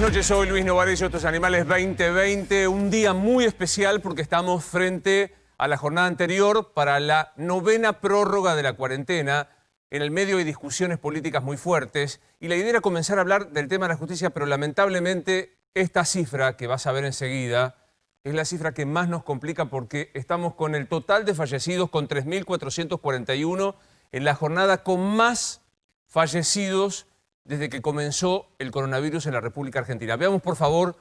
noches, soy Luis Novarecio, estos Animales 2020, un día muy especial porque estamos frente a la jornada anterior para la 9ª prórroga de la cuarentena. En el medio hay discusiones políticas muy fuertes y la idea era comenzar a hablar del tema de la justicia, pero lamentablemente esta cifra que vas a ver enseguida es la cifra que más nos complica porque estamos con el total de fallecidos con 3.441 en la jornada con más fallecidos desde que comenzó el coronavirus en la República Argentina. Veamos, por favor,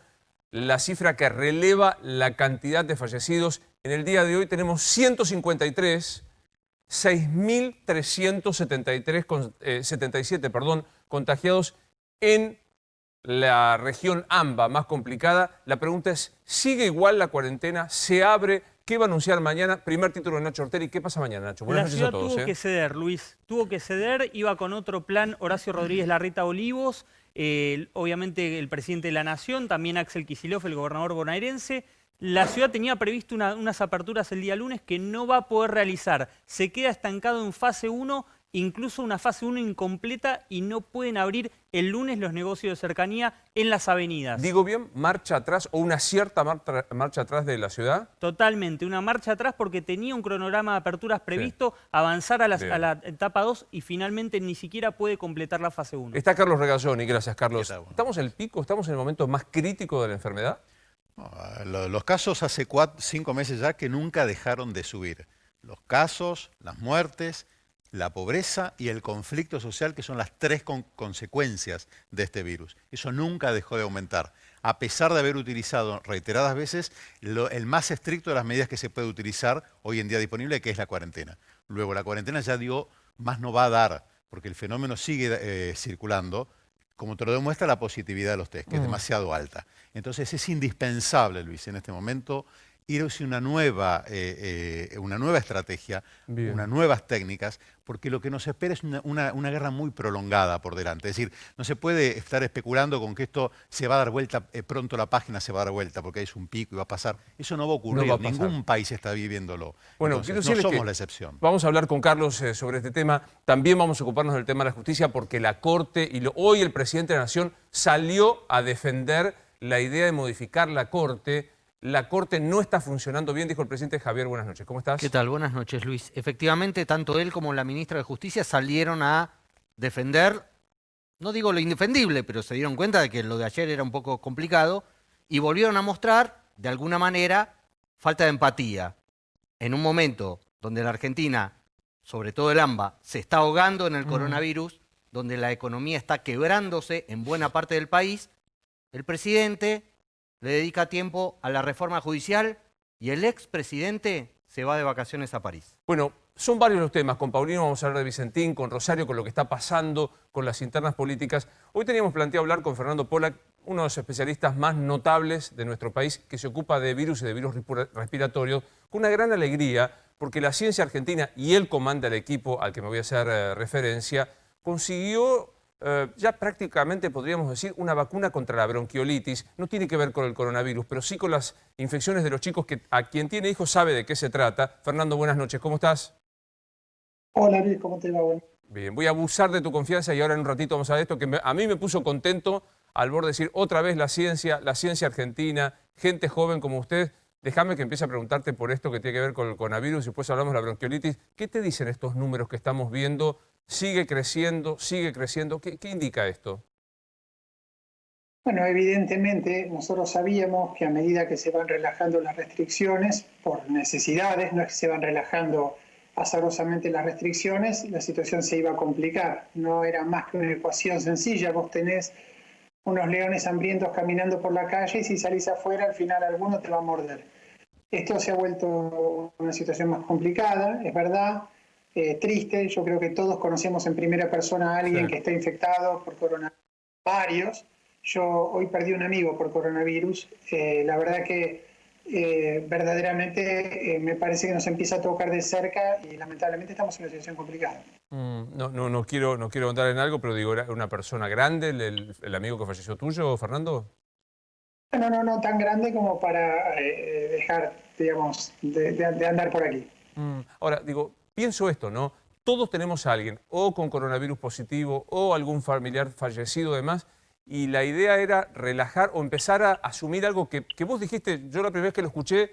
la cifra que releva la cantidad de fallecidos. En el día de hoy tenemos 153, 6.377 contagiados en la región AMBA, más complicada. La pregunta es, ¿sigue igual la cuarentena? ¿Se abre? ¿Qué va a anunciar mañana? Primer título de Nacho Orteri. ¿Qué pasa mañana, Nacho? Buenas noches a todos. La ciudad tuvo que ceder, Luis. Tuvo que ceder. Iba con otro plan Horacio Rodríguez Larreta Olivos, obviamente el presidente de la Nación, también Axel Kicillof, el gobernador bonaerense. La ciudad tenía previsto unas aperturas el día lunes que no va a poder realizar. Se queda estancado en fase 1, incluso una fase 1 incompleta, y no pueden abrir el lunes los negocios de cercanía en las avenidas. ¿Digo bien? ¿Marcha atrás o una cierta marcha atrás de la ciudad? Totalmente, una marcha atrás porque tenía un cronograma de aperturas previsto, avanzar a la etapa 2 y finalmente ni siquiera puede completar la fase 1. Está Carlos Regalloni, gracias Carlos. ¿Estamos en el pico? ¿Estamos en el momento más crítico de la enfermedad? No, los casos hace 5 meses ya que nunca dejaron de subir. Los casos, las muertes, la pobreza y el conflicto social, que son las 3 consecuencias de este virus. Eso nunca dejó de aumentar, a pesar de haber utilizado reiteradas veces el más estricto de las medidas que se puede utilizar hoy en día disponible, que es la cuarentena. Luego, la cuarentena ya dio, más no va a dar, porque el fenómeno sigue circulando, como te lo demuestra la positividad de los test, que es demasiado alta. Entonces es indispensable, Luis, en este momento, ir hacia una nueva estrategia, unas nuevas técnicas, porque lo que nos espera es una guerra muy prolongada por delante. Es decir, no se puede estar especulando con que esto se va a dar vuelta, pronto la página se va a dar vuelta, porque es un pico y va a pasar. Eso no va a ocurrir, No va a ningún país está viviéndolo. Bueno, entonces, no somos la excepción. Vamos a hablar con Carlos sobre este tema. También vamos a ocuparnos del tema de la justicia, porque la Corte, hoy el presidente de la Nación salió a defender la idea de modificar la Corte. La Corte no está funcionando bien, dijo el presidente. Javier, buenas noches. ¿Cómo estás? ¿Qué tal? Buenas noches, Luis. Efectivamente, tanto él como la ministra de Justicia salieron a defender, no digo lo indefendible, pero se dieron cuenta de que lo de ayer era un poco complicado y volvieron a mostrar, de alguna manera, falta de empatía. En un momento donde la Argentina, sobre todo el AMBA, se está ahogando en el coronavirus, donde la economía está quebrándose en buena parte del país, el presidente le dedica tiempo a la reforma judicial y el expresidente se va de vacaciones a París. Bueno, son varios los temas. Con Paulino vamos a hablar de Vicentín, con Rosario, con lo que está pasando con las internas políticas. Hoy teníamos planteado hablar con Fernando Pollack, uno de los especialistas más notables de nuestro país, que se ocupa de virus y de virus respiratorios, con una gran alegría, porque la ciencia argentina, y él comanda el equipo al que me voy a hacer referencia, consiguió ya prácticamente, podríamos decir, una vacuna contra la bronquiolitis. No tiene que ver con el coronavirus, pero sí con las infecciones de los chicos, que a quien tiene hijos sabe de qué se trata. Fernando, buenas noches. ¿Cómo estás? Hola Luis, ¿cómo te va? Bueno. Bien, voy a abusar de tu confianza y ahora en un ratito vamos a ver esto que a mí me puso contento al borde de decir otra vez la ciencia argentina, gente joven como usted. Déjame que empiece a preguntarte por esto que tiene que ver con el coronavirus y después hablamos de la bronquiolitis. ¿Qué te dicen estos números que estamos viendo? ¿Sigue creciendo? ¿Sigue creciendo? ¿Qué indica esto? Bueno, evidentemente nosotros sabíamos que a medida que se van relajando las restricciones, por necesidades, no es que se van relajando azarosamente las restricciones, la situación se iba a complicar. No era más que una ecuación sencilla. Vos tenés unos leones hambrientos caminando por la calle y si salís afuera, al final alguno te va a morder. Esto se ha vuelto una situación más complicada, es verdad. Triste, yo creo que todos conocemos en primera persona a alguien que está infectado por coronavirus, varios. Yo hoy perdí un amigo por coronavirus. La verdad que verdaderamente me parece que nos empieza a tocar de cerca y lamentablemente estamos en una situación complicada. No quiero andar en algo, pero digo, ¿era una persona grande el amigo que falleció tuyo, Fernando? No tan grande como para dejar, digamos, de andar por aquí. Ahora, digo, pienso esto, ¿no? Todos tenemos a alguien o con coronavirus positivo o algún familiar fallecido, además, y la idea era relajar o empezar a asumir algo que vos dijiste, yo la primera vez que lo escuché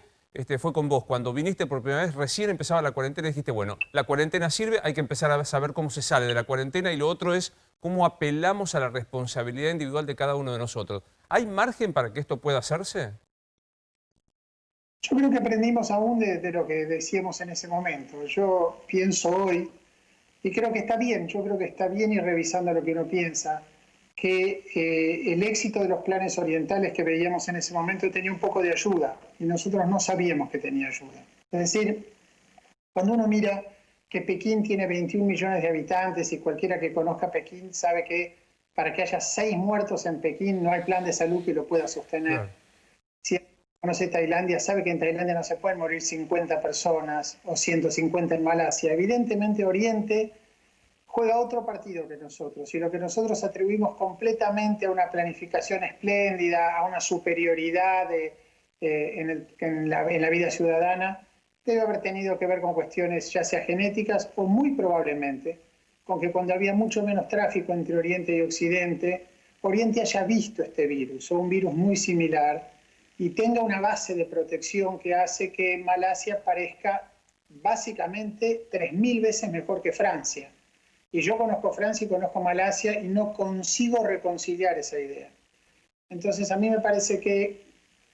fue con vos, cuando viniste por primera vez, recién empezaba la cuarentena y dijiste, bueno, la cuarentena sirve, hay que empezar a saber cómo se sale de la cuarentena y lo otro es cómo apelamos a la responsabilidad individual de cada uno de nosotros. ¿Hay margen para que esto pueda hacerse? Yo creo que aprendimos aún de lo que decíamos en ese momento. Yo pienso hoy, y creo que está bien, yo creo que está bien ir revisando lo que uno piensa, que el éxito de los planes orientales que veíamos en ese momento tenía un poco de ayuda, y nosotros no sabíamos que tenía ayuda. Es decir, cuando uno mira que Pekín tiene 21 millones de habitantes y cualquiera que conozca Pekín sabe que para que haya 6 muertos en Pekín no hay plan de salud que lo pueda sostener. Claro. Si conoce Tailandia, sabe que en Tailandia no se pueden morir 50 personas o 150 en Malasia. Evidentemente Oriente juega otro partido que nosotros, y lo que nosotros atribuimos completamente a una planificación espléndida, a una superioridad en la vida ciudadana, debe haber tenido que ver con cuestiones ya sea genéticas o muy probablemente con que cuando había mucho menos tráfico entre Oriente y Occidente, Oriente haya visto este virus o un virus muy similar y tenga una base de protección que hace que Malasia parezca básicamente 3000 veces mejor que Francia. Y yo conozco Francia y conozco Malasia y no consigo reconciliar esa idea. Entonces a mí me parece que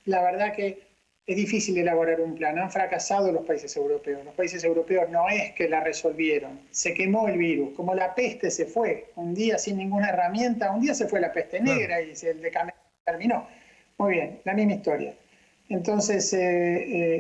la verdad que es difícil elaborar un plan. Han fracasado los países europeos. Los países europeos no es que la resolvieron. Se quemó el virus. Como la peste se fue. Un día sin ninguna herramienta. Un día se fue la peste negra y el decaimiento terminó. Muy bien, la misma historia. Entonces,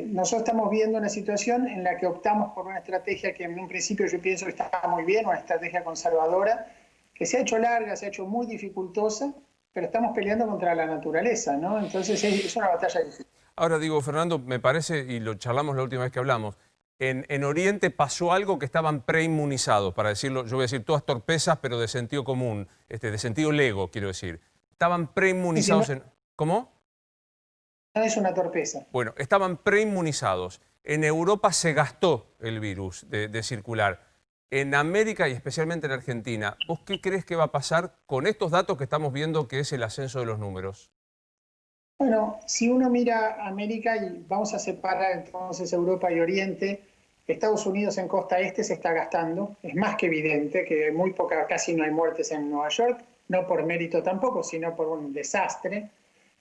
nosotros estamos viendo una situación en la que optamos por una estrategia que en un principio yo pienso que está muy bien, una estrategia conservadora, que se ha hecho larga, se ha hecho muy dificultosa, pero estamos peleando contra la naturaleza, ¿no? Entonces es una batalla difícil. Ahora digo, Fernando, me parece, y lo charlamos la última vez que hablamos, en Oriente pasó algo que estaban preinmunizados, para decirlo, yo voy a decir todas torpezas, pero de sentido común, de sentido lego, quiero decir. Estaban preinmunizados en... ¿Cómo? No es una torpeza. Bueno, estaban preinmunizados. En Europa se gastó el virus de circular. En América y especialmente en Argentina, ¿vos qué crees que va a pasar con estos datos que estamos viendo que es el ascenso de los números? Bueno, si uno mira América y vamos a separar entonces Europa y Oriente, Estados Unidos en costa este se está gastando. Es más que evidente que muy poca, casi no hay muertes en Nueva York, no por mérito tampoco, sino por un desastre.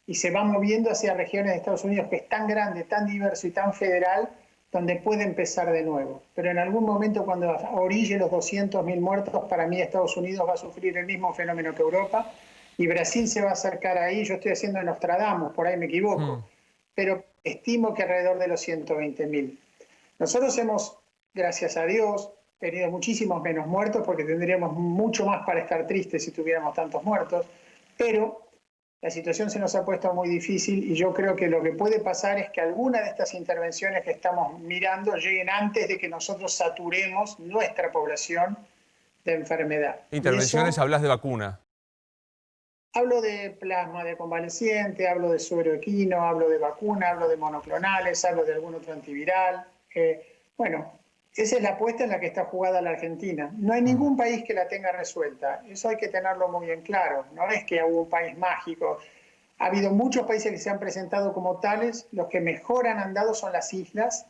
Y se va moviendo hacia regiones de Estados Unidos que es tan grande, tan diverso y tan federal, donde puede empezar de nuevo. Pero en algún momento, cuando orille los 200.000 muertos, para mí Estados Unidos va a sufrir el mismo fenómeno que Europa, y Brasil se va a acercar ahí. Yo estoy haciendo Nostradamus, por ahí me equivoco, pero estimo que alrededor de los 120.000. Nosotros hemos, gracias a Dios, tenido muchísimos menos muertos, porque tendríamos mucho más para estar tristes si tuviéramos tantos muertos, pero la situación se nos ha puesto muy difícil y yo creo que lo que puede pasar es que algunas de estas intervenciones que estamos mirando lleguen antes de que nosotros saturemos nuestra población de enfermedad. Intervenciones, hablas de vacuna. Hablo de plasma de convaleciente, hablo de suero equino, hablo de vacuna, hablo de monoclonales, hablo de algún otro antiviral. Bueno, esa es la apuesta en la que está jugada la Argentina. No hay ningún país que la tenga resuelta. Eso hay que tenerlo muy en claro. No es que hubo un país mágico. Ha habido muchos países que se han presentado como tales. Los que mejor han andado son las islas,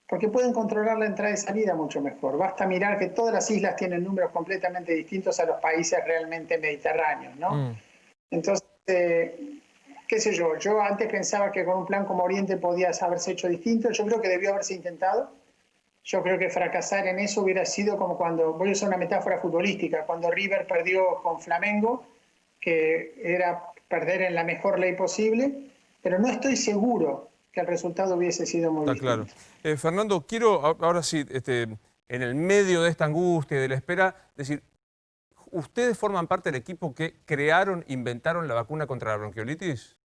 porque pueden controlar la entrada y salida mucho mejor. Basta mirar que todas las islas tienen números completamente distintos a los países realmente mediterráneos, ¿no? Entonces, qué sé yo antes pensaba que con un plan como Oriente podía haberse hecho distinto. Yo creo que debió haberse intentado. Yo creo que fracasar en eso hubiera sido como cuando, voy a usar una metáfora futbolística, cuando River perdió con Flamengo, que era perder en la mejor ley posible, pero no estoy seguro que el resultado hubiese sido muy distinto. Claro. Fernando, quiero ahora sí, en el medio de esta angustia y de la espera, decir, ¿ustedes forman parte del equipo que inventaron la vacuna contra la bronquiolitis?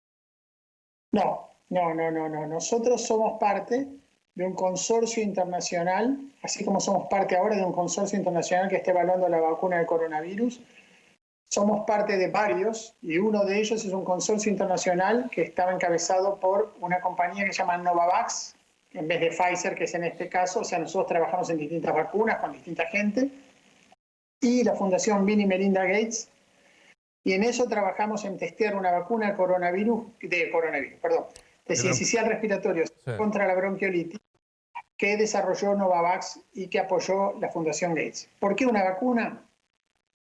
No. Nosotros somos parte de un consorcio internacional, así como somos parte ahora de un consorcio internacional que está evaluando la vacuna del coronavirus. Somos parte de varios y uno de ellos es un consorcio internacional que estaba encabezado por una compañía que se llama Novavax, en vez de Pfizer, que es en este caso. O sea, nosotros trabajamos en distintas vacunas con distinta gente, y la Fundación Bill y Melinda Gates, Y en eso trabajamos en testear una vacuna de coronavirus, de sincicial respiratorio contra la bronquiolitis, que desarrolló Novavax y que apoyó la Fundación Gates. ¿Por qué una vacuna?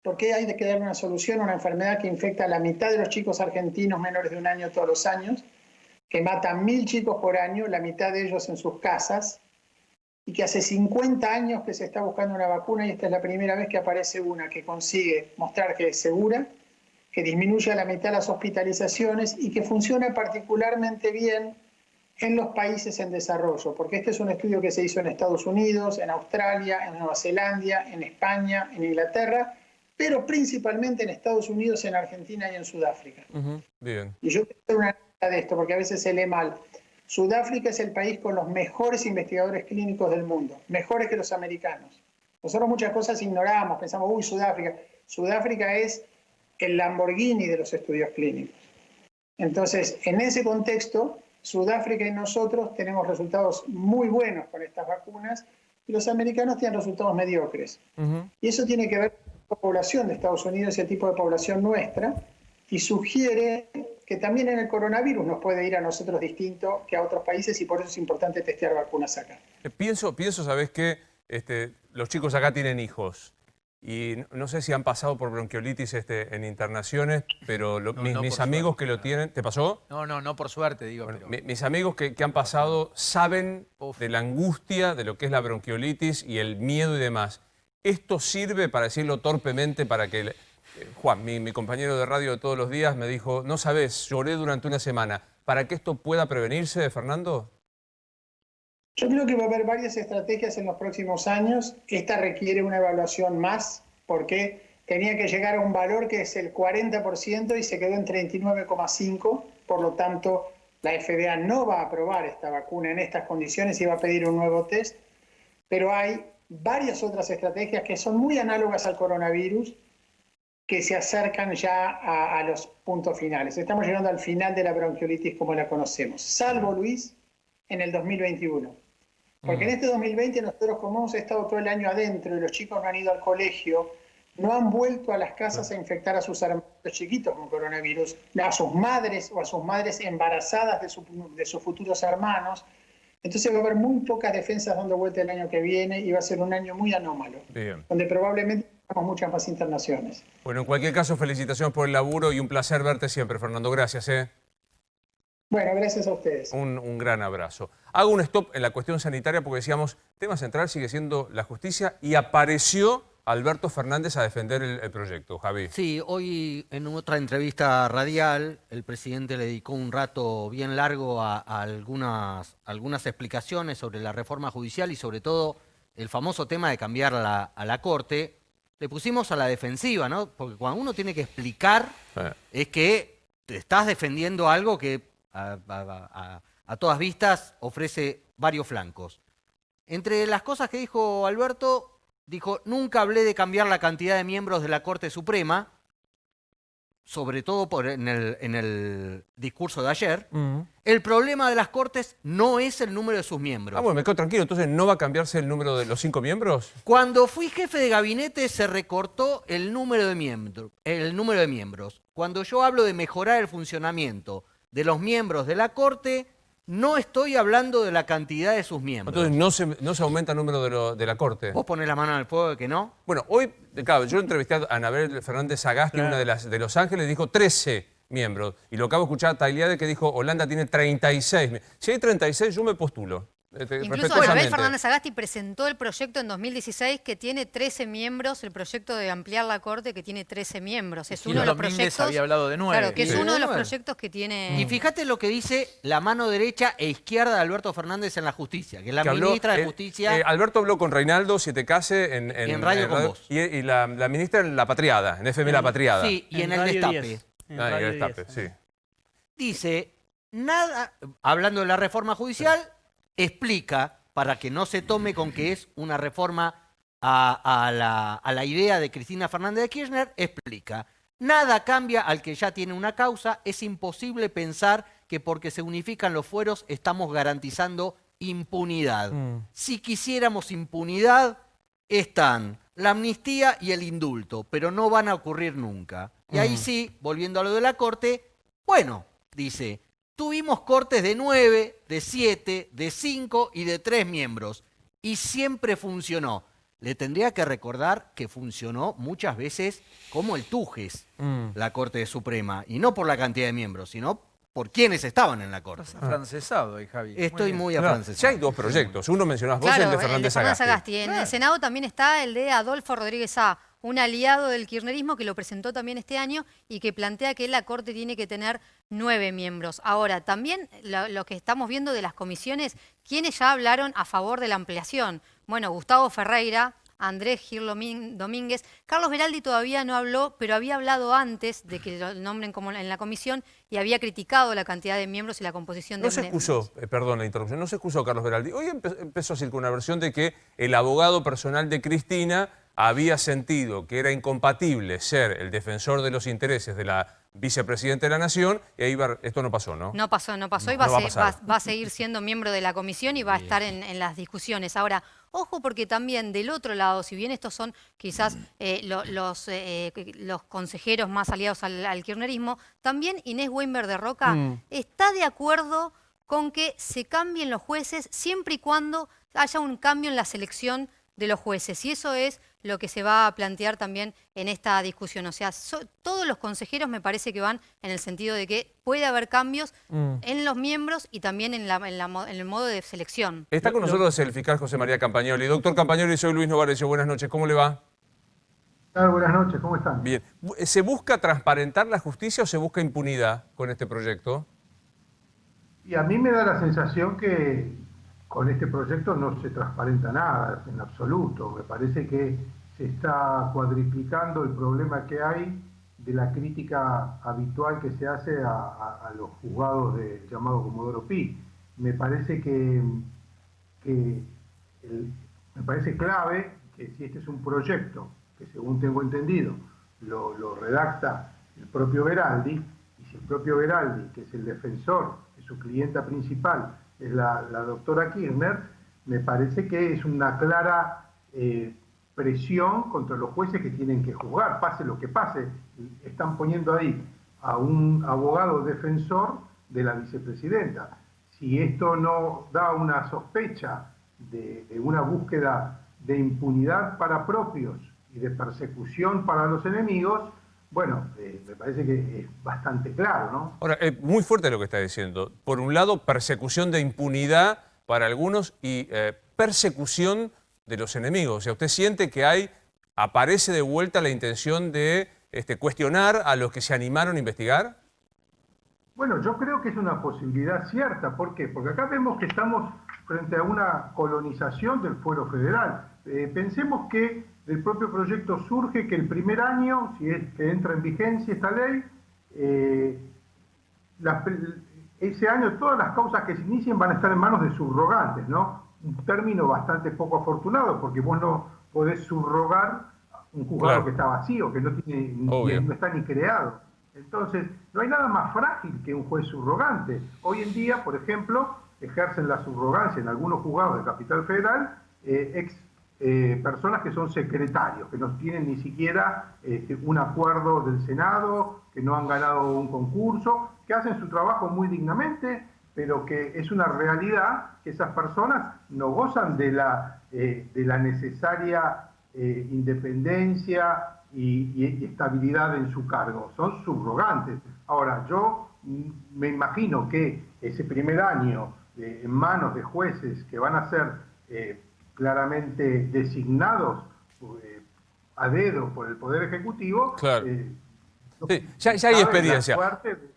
Porque hay que dar una solución a una enfermedad que infecta a la mitad de los chicos argentinos menores de 1 año todos los años, que mata a 1000 chicos por año, la mitad de ellos en sus casas, y que hace 50 años que se está buscando una vacuna y esta es la primera vez que aparece una que consigue mostrar que es segura, que disminuye a la mitad las hospitalizaciones y que funciona particularmente bien en los países en desarrollo, porque este es un estudio que se hizo en Estados Unidos, en Australia, en Nueva Zelanda, en España, en Inglaterra, pero principalmente en Estados Unidos, en Argentina y en Sudáfrica. Bien. Y yo quiero hacer una nota de esto, porque a veces se lee mal. Sudáfrica es el país con los mejores investigadores clínicos del mundo, mejores que los americanos. Nosotros muchas cosas ignoramos, pensamos, uy, Sudáfrica. Sudáfrica es el Lamborghini de los estudios clínicos. Entonces, en ese contexto, Sudáfrica y nosotros tenemos resultados muy buenos con estas vacunas y los americanos tienen resultados mediocres. Y eso tiene que ver con la población de Estados Unidos y el tipo de población nuestra, y sugiere que también en el coronavirus nos puede ir a nosotros distinto que a otros países y por eso es importante testear vacunas acá. Pienso, ¿sabés qué? Los chicos acá tienen hijos y no sé si han pasado por bronquiolitis en internaciones, pero mis amigos que lo tienen... ¿Te pasó? No por suerte, digo. Bueno, pero... mis amigos que han pasado saben de la angustia de lo que es la bronquiolitis y el miedo y demás. ¿Esto sirve, para decirlo torpemente, para que... Juan, mi compañero de radio de todos los días, me dijo, no sabés, lloré durante una semana. ¿Para que esto pueda prevenirse, Fernando? Yo creo que va a haber varias estrategias en los próximos años. Esta requiere una evaluación más, porque tenía que llegar a un valor que es el 40% y se quedó en 39,5%. Por lo tanto, la FDA no va a aprobar esta vacuna en estas condiciones y va a pedir un nuevo test. Pero hay varias otras estrategias que son muy análogas al coronavirus, que se acercan ya a los puntos finales. Estamos llegando al final de la bronquiolitis como la conocemos, salvo, Luis, en el 2021. Porque en este 2020 nosotros, como hemos estado todo el año adentro y los chicos no han ido al colegio, no han vuelto a las casas a infectar a sus hermanos chiquitos con coronavirus, a sus madres o a sus madres embarazadas de sus futuros hermanos. Entonces va a haber muy pocas defensas dando vuelta el año que viene y va a ser un año muy anómalo, donde probablemente tengamos muchas más internaciones. Bueno, en cualquier caso, felicitaciones por el laburo y un placer verte siempre, Fernando. Gracias. Bueno, gracias a ustedes. Un gran abrazo. Hago un stop en la cuestión sanitaria porque decíamos, tema central sigue siendo la justicia y apareció Alberto Fernández a defender el proyecto. Javi. Sí, hoy en otra entrevista radial el presidente le dedicó un rato bien largo a algunas explicaciones sobre la reforma judicial y sobre todo el famoso tema de cambiar a la Corte. Le pusimos a la defensiva, ¿no? Porque cuando uno tiene que explicar es que te estás defendiendo algo que a todas vistas ofrece varios flancos. Entre las cosas que dijo Alberto, dijo, nunca hablé de cambiar la cantidad de miembros de la Corte Suprema, sobre todo en el discurso de ayer. El problema de las Cortes no es el número de sus miembros. Bueno, me quedo tranquilo. Entonces, ¿no va a cambiarse el número de los 5 miembros? Cuando fui jefe de gabinete se recortó el número de miembros. Cuando yo hablo de mejorar el funcionamiento de los miembros de la Corte, no estoy hablando de la cantidad de sus miembros. Entonces, ¿no se aumenta el número de la Corte? ¿Vos ponés la mano en el fuego de que no? Bueno, hoy, claro, yo entrevisté a Anabel Fernández Sagasti, una de Los Ángeles, dijo 13 miembros. Y lo acabo de escuchar a Tailiade que dijo, Holanda tiene 36. Si hay 36, yo me postulo. Incluso Anabel Fernández Sagasti presentó el proyecto en 2016 que tiene 13 miembros, el proyecto de ampliar la Corte que tiene 13 miembros. Es uno de los proyectos... había hablado de 9. Claro, que es uno de los proyectos que tiene... Y fíjate lo que dice la mano derecha e izquierda de Alberto Fernández en la justicia, que es la ministra de Justicia... Alberto habló con Reinaldo Sietecase en Radio con Vos. Y la ministra en La Patriada, en FM La Patriada. Sí, y en el Destape. En el Destape, sí. Dice, nada, hablando de la reforma judicial, explica, para que no se tome con que es una reforma a la idea de Cristina Fernández de Kirchner, explica, nada cambia al que ya tiene una causa, es imposible pensar que porque se unifican los fueros estamos garantizando impunidad. Si quisiéramos impunidad, están la amnistía y el indulto, pero no van a ocurrir nunca. Y ahí sí, volviendo a lo de la Corte, bueno, dice, tuvimos cortes de 9, de 7, de 5 y de 3 miembros. Y siempre funcionó. Le tendría que recordar que funcionó muchas veces como el Tujes, la Corte Suprema. Y no por la cantidad de miembros, sino por quienes estaban en la Corte. Estás afrancesado ahí, Javi. Estoy muy Claro, afrancesado. ya hay dos proyectos. Uno mencionás vos, Claro, el de Fernández Sagasti. En el Senado también está el de Adolfo Rodríguez A., un aliado del kirchnerismo que lo presentó también este año y que plantea que la Corte tiene que tener 9 miembros. Ahora, también lo que estamos viendo de las comisiones, ¿quiénes ya hablaron a favor de la ampliación? Bueno, Gustavo Ferreira, Andrés Gil Domínguez. Carlos Veraldi todavía no habló, pero había hablado antes de que lo nombren como en la comisión y había criticado la cantidad de miembros y la composición de No se excusó, perdón la interrupción, no se excusó Carlos Veraldi. Hoy empezó a circular una versión de que el abogado personal de Cristina había sentido que era incompatible ser el defensor de los intereses de la vicepresidenta de la Nación, y ahí esto no pasó, ¿no? No pasó y va a seguir siendo miembro de la comisión y va a estar en las discusiones. Ahora, ojo porque también del otro lado, si bien estos son quizás los consejeros más aliados al kirchnerismo, también Inés Weinberg de Roca está de acuerdo con que se cambien los jueces siempre y cuando haya un cambio en la selección de los jueces. Y eso es lo que se va a plantear también en esta discusión. O sea, todos los consejeros me parece que van en el sentido de que puede haber cambios en los miembros y también en el modo de selección. Está con nosotros el fiscal José María Campagnoli. Doctor Campagnoli, soy Luis Novarecio. Buenas noches, ¿cómo le va? Buenas noches, ¿cómo están? Bien. ¿Se busca transparentar la justicia o se busca impunidad con este proyecto? Y a mí me da la sensación que con este proyecto no se transparenta nada, en absoluto. Me parece que se está cuadriplicando el problema que hay de la crítica habitual que se hace a los juzgados del llamado Comodoro Pi. Me parece me parece clave que si este es un proyecto que, según tengo entendido, lo redacta el propio Veraldi, y si el propio Veraldi, que es el defensor de su clienta principal, es la doctora Kirchner, me parece que es una clara presión contra los jueces que tienen que juzgar, pase lo que pase. Están poniendo ahí a un abogado defensor de la vicepresidenta. Si esto no da una sospecha de una búsqueda de impunidad para propios y de persecución para los enemigos, bueno, me parece que es bastante claro, ¿no? Ahora, muy fuerte lo que está diciendo. Por un lado, persecución de impunidad para algunos y persecución de los enemigos. O sea, ¿usted siente que aparece de vuelta la intención de cuestionar a los que se animaron a investigar? Bueno, yo creo que es una posibilidad cierta. ¿Por qué? Porque acá vemos que estamos frente a una colonización del fuero federal. Pensemos que del propio proyecto surge que el primer año, si es que entra en vigencia esta ley, ese año todas las causas que se inicien van a estar en manos de subrogantes, ¿no? Un término bastante poco afortunado, porque vos no podés subrogar un juzgado que está vacío, que no está ni creado. Entonces, no hay nada más frágil que un juez subrogante. Hoy en día, por ejemplo, ejercen la subrogancia en algunos juzgados de Capital Federal personas que son secretarios, que no tienen ni siquiera un acuerdo del Senado, que no han ganado un concurso, que hacen su trabajo muy dignamente, pero que es una realidad que esas personas no gozan de la necesaria independencia y estabilidad en su cargo, son subrogantes. Ahora, yo me imagino que ese primer año en manos de jueces que van a ser claramente designados a dedo por el Poder Ejecutivo. Claro. Sí, ya hay experiencia.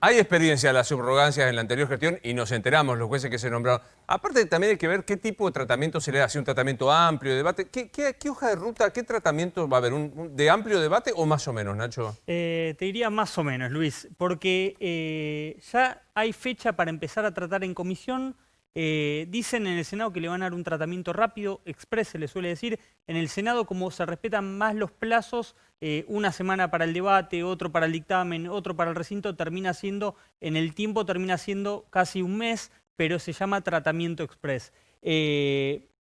Hay experiencia de las subrogancias en la anterior gestión y nos enteramos, los jueces que se nombraron. Aparte, también hay que ver qué tipo de tratamiento se le da, si un tratamiento amplio, de debate. ¿Qué hoja de ruta, qué tratamiento va a haber? ¿De amplio debate o más o menos, Nacho? Te diría más o menos, Luis, porque ya hay fecha para empezar a tratar en comisión. Dicen en el Senado que le van a dar un tratamiento rápido, express se le suele decir. En el Senado, como se respetan más los plazos, una semana para el debate, otro para el dictamen, otro para el recinto, en el tiempo termina siendo casi un mes, pero se llama tratamiento express.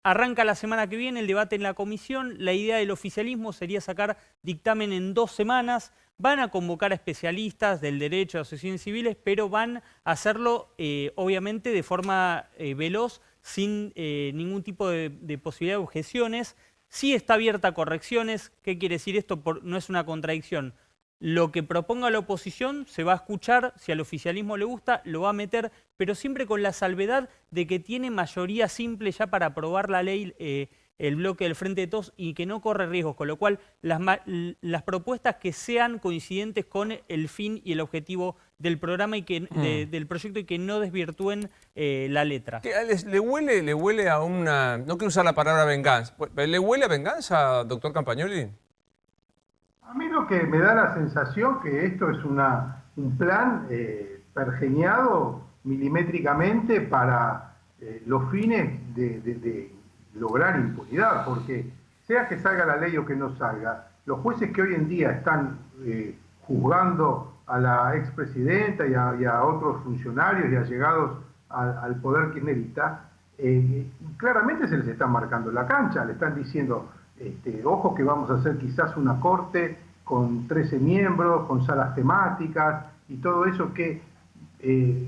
Arranca la semana que viene el debate en la comisión. La idea del oficialismo sería sacar dictamen en 2 semanas. Van a convocar a especialistas del derecho, de asociaciones civiles, pero van a hacerlo obviamente de forma veloz, sin ningún tipo de posibilidad de objeciones. Sí está abierta a correcciones. ¿Qué quiere decir esto? No es una contradicción. Lo que proponga la oposición se va a escuchar, si al oficialismo le gusta, lo va a meter, pero siempre con la salvedad de que tiene mayoría simple ya para aprobar la ley el bloque del Frente de Todos y que no corre riesgos, con lo cual las propuestas que sean coincidentes con el fin y el objetivo del programa y que, del proyecto y que no desvirtúen la letra. ¿Le huele a una... no quiero usar la palabra venganza. ¿Le huele a venganza, doctor Campagnoli? A mí lo que me da la sensación que esto es un plan pergeñado milimétricamente para los fines de lograr impunidad, porque sea que salga la ley o que no salga, los jueces que hoy en día están juzgando a la expresidenta y a otros funcionarios y allegados al poder kirchnerista, claramente se les está marcando la cancha, le están diciendo... ojo que vamos a hacer quizás una corte con 13 miembros, con salas temáticas y todo eso que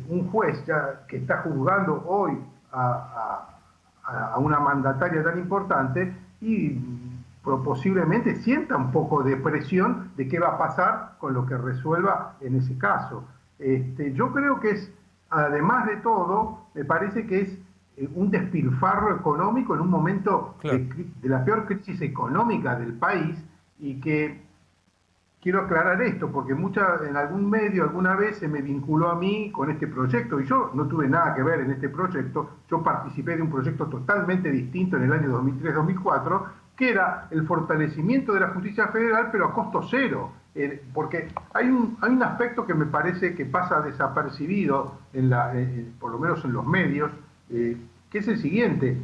un juez ya que está juzgando hoy a una mandataria tan importante y posiblemente sienta un poco de presión de qué va a pasar con lo que resuelva en ese caso. Yo creo que es, además de todo, me parece que es un despilfarro económico en un momento claro. de la peor crisis económica del país, y que quiero aclarar esto porque en algún medio alguna vez se me vinculó a mí con este proyecto y yo no tuve nada que ver en este proyecto. Yo participé de un proyecto totalmente distinto en el año 2003-2004 que era el fortalecimiento de la justicia federal, pero a costo cero, porque hay un aspecto que me parece que pasa desapercibido por lo menos en los medios, que es el siguiente.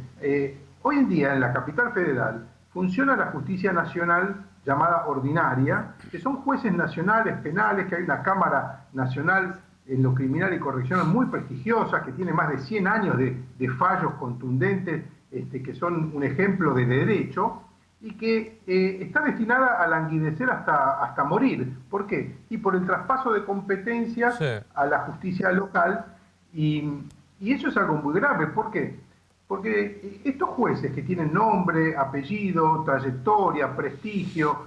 Hoy en día en la capital federal funciona la justicia nacional llamada ordinaria, que son jueces nacionales penales, que hay una Cámara Nacional en lo criminal y correccional muy prestigiosa, que tiene más de 100 años de fallos contundentes, que son un ejemplo de derecho, y que está destinada a languidecer hasta morir. ¿Por qué? Y por el traspaso de competencias sí. a la justicia local, y eso es algo muy grave. ¿Por qué? Porque estos jueces que tienen nombre, apellido, trayectoria, prestigio,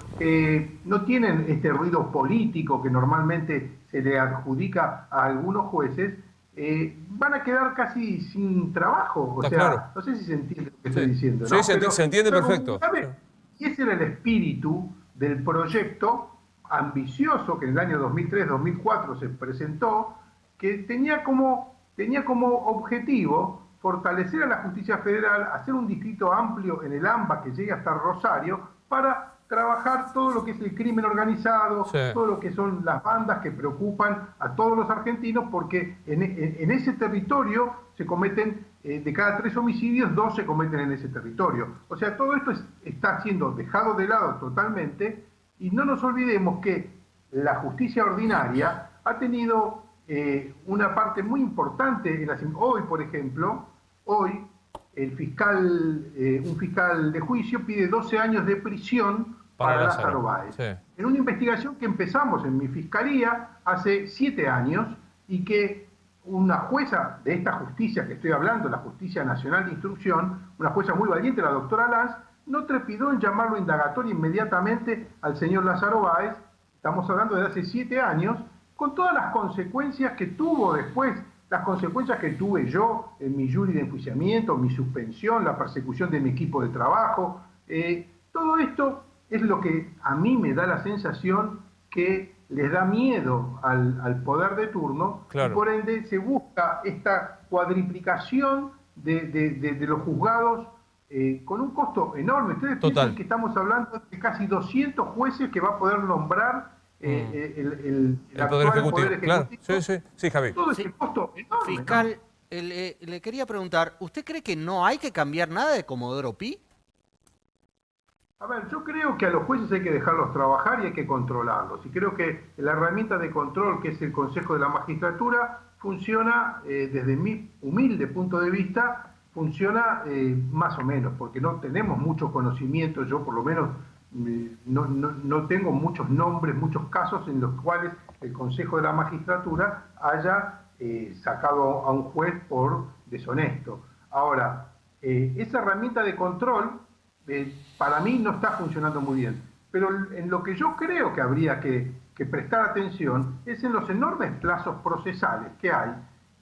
no tienen este ruido político que normalmente se le adjudica a algunos jueces, van a quedar casi sin trabajo. O sea, claro. No sé si se entiende lo que estoy diciendo, ¿no? Sí, se entiende perfecto. Y ese era el espíritu del proyecto ambicioso que en el año 2003-2004 se presentó, que tenía como objetivo fortalecer a la justicia federal, hacer un distrito amplio en el AMBA que llegue hasta Rosario para trabajar todo lo que es el crimen organizado, sí. todo lo que son las bandas que preocupan a todos los argentinos, porque en ese territorio se cometen, de cada 3 homicidios, 2 se cometen en ese territorio. O sea, todo esto está siendo dejado de lado totalmente, y no nos olvidemos que la justicia ordinaria ha tenido una parte muy importante. Hoy, por ejemplo, un fiscal de juicio pide 12 años de prisión para Lázaro Báez. Sí. En una investigación que empezamos en mi fiscalía hace 7 años y que una jueza de esta justicia que estoy hablando, la Justicia Nacional de Instrucción, una jueza muy valiente, la doctora Lanz, no trepidó en llamarlo indagatorio inmediatamente al señor Lázaro Báez. Estamos hablando de hace 7 años, con todas las consecuencias que tuvo después, las consecuencias que tuve yo en mi jury de enjuiciamiento, mi suspensión, la persecución de mi equipo de trabajo. Todo esto es lo que a mí me da la sensación que les da miedo al poder de turno, claro. Y por ende se busca esta cuadriplicación de los juzgados con un costo enorme. Ustedes piensan que estamos hablando de casi 200 jueces que va a poder nombrar el Poder Ejecutivo. Claro. Sí, Javi. Todo ese costo enorme, fiscal, ¿no? Le quería preguntar, ¿usted cree que no hay que cambiar nada de Comodoro Pi? A ver, yo creo que a los jueces hay que dejarlos trabajar y hay que controlarlos. Y creo que la herramienta de control, que es el Consejo de la Magistratura, funciona desde mi humilde punto de vista funciona más o menos, porque no tenemos mucho conocimiento, yo por lo menos no tengo muchos nombres, muchos casos en los cuales el Consejo de la Magistratura haya sacado a un juez por deshonesto. Ahora, esa herramienta de control para mí no está funcionando muy bien, pero en lo que yo creo que habría que prestar atención es en los enormes plazos procesales que hay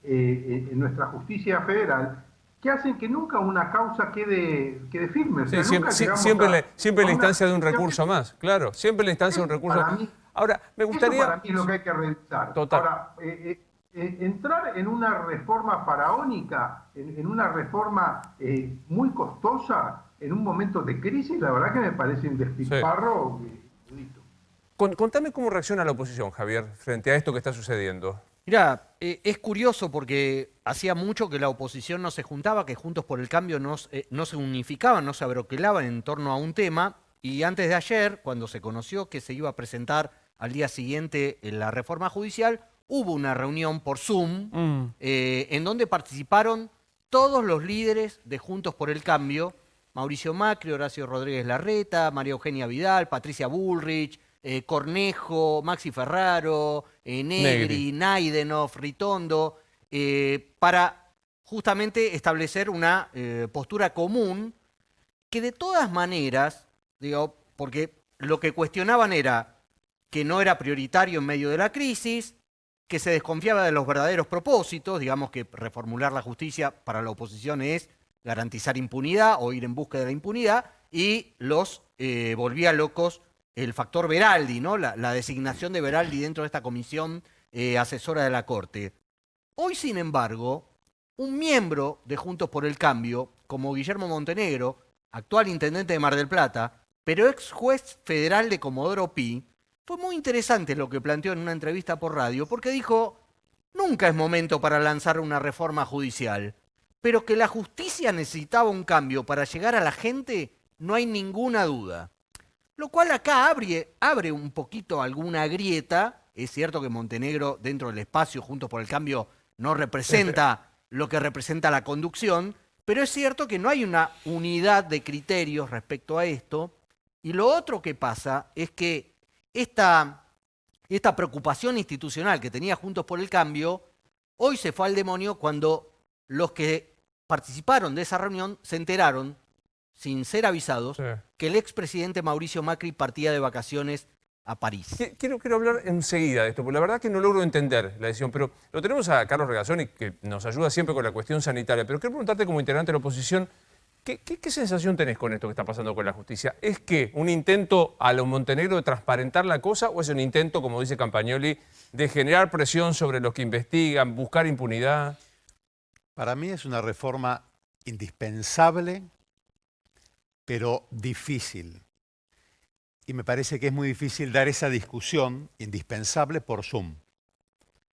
en nuestra justicia federal, que hacen que nunca una causa quede firme. O sea, Sí, nunca siempre a la una instancia de un sentencia recurso más, claro. Siempre la instancia de un recurso. para mí, Ahora, me gustaría... Eso para mí es lo que hay que revisar. Total. Ahora, entrar en una reforma faraónica, en una reforma muy costosa, en un momento de crisis, la verdad que me parece un despilfarro inaudito. Contame cómo reacciona la oposición, Javier, frente a esto que está sucediendo. Mirá, es curioso porque hacía mucho que la oposición no se juntaba, que Juntos por el Cambio no se unificaban, no se abroquelaban en torno a un tema, y antes de ayer, cuando se conoció que se iba a presentar al día siguiente la reforma judicial, hubo una reunión por Zoom en donde participaron todos los líderes de Juntos por el Cambio, Mauricio Macri, Horacio Rodríguez Larreta, María Eugenia Vidal, Patricia Bullrich, Cornejo, Maxi Ferraro, Negri, Naidenov, Ritondo, para justamente establecer una postura común que de todas maneras, digo, porque lo que cuestionaban era que no era prioritario en medio de la crisis, que se desconfiaba de los verdaderos propósitos, digamos que reformular la justicia para la oposición es garantizar impunidad o ir en busca de la impunidad, y los volvía locos el factor Veraldi, ¿no? La designación de Veraldi dentro de esta comisión asesora de la Corte. Hoy, sin embargo, un miembro de Juntos por el Cambio, como Guillermo Montenegro, actual intendente de Mar del Plata, pero ex juez federal de Comodoro Pi, fue muy interesante lo que planteó en una entrevista por radio, porque dijo, nunca es momento para lanzar una reforma judicial, pero que la justicia necesitaba un cambio para llegar a la gente, no hay ninguna duda. Lo cual acá abre un poquito alguna grieta. Es cierto que Montenegro, dentro del espacio Juntos por el Cambio, no representa lo que representa la conducción, pero es cierto que no hay una unidad de criterios respecto a esto. Y lo otro que pasa es que esta preocupación institucional que tenía Juntos por el Cambio, hoy se fue al demonio cuando los que participaron de esa reunión se enteraron, sin ser avisados, que el expresidente Mauricio Macri partía de vacaciones a París. Quiero hablar enseguida de esto, porque la verdad que no logro entender la decisión, pero lo tenemos a Carlos Regazzoni, que nos ayuda siempre con la cuestión sanitaria, pero quiero preguntarte como integrante de la oposición, ¿qué sensación tenés con esto que está pasando con la justicia? ¿Es que un intento a lo Montenegro de transparentar la cosa o es un intento, como dice Campagnoli, de generar presión sobre los que investigan, buscar impunidad? Para mí es una reforma indispensable, pero difícil. Y me parece que es muy difícil dar esa discusión indispensable por Zoom.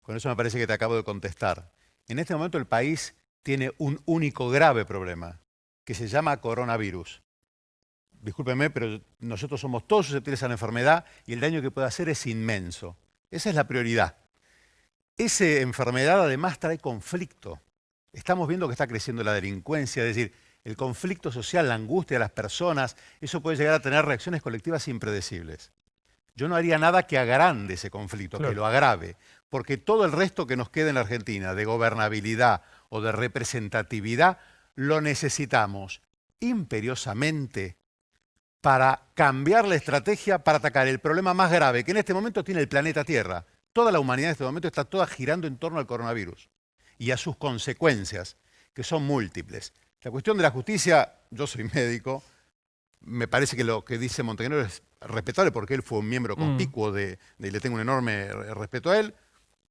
Con eso me parece que te acabo de contestar. En este momento el país tiene un único grave problema, que se llama coronavirus. Discúlpeme, pero nosotros somos todos susceptibles a la enfermedad y el daño que puede hacer es inmenso. Esa es la prioridad. Esa enfermedad además trae conflicto. Estamos viendo que está creciendo la delincuencia, es decir, el conflicto social, la angustia de las personas, eso puede llegar a tener reacciones colectivas impredecibles. Yo no haría nada que agrande ese conflicto, que lo agrave, porque todo el resto que nos queda en la Argentina, de gobernabilidad o de representatividad, lo necesitamos imperiosamente para cambiar la estrategia para atacar el problema más grave que en este momento tiene el planeta Tierra. Toda la humanidad en este momento está toda girando en torno al coronavirus y a sus consecuencias, que son múltiples. La cuestión de la justicia, yo soy médico, me parece que lo que dice Montenegro es respetable porque él fue un miembro conspicuo le tengo un enorme respeto a él.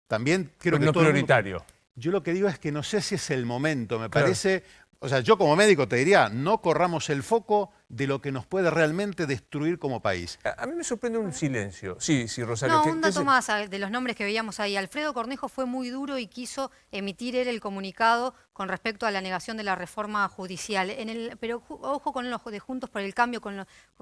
También creo que no todo prioritario. Yo lo que digo es que no sé si es el momento, me parece. O sea, yo como médico te diría, no corramos el foco de lo que nos puede realmente destruir como país. A mí me sorprende un silencio. Sí, Rosario. No, un dato más de los nombres que veíamos ahí. Alfredo Cornejo fue muy duro y quiso emitir él el comunicado con respecto a la negación de la reforma judicial. Pero ojo con los de Juntos por el Cambio,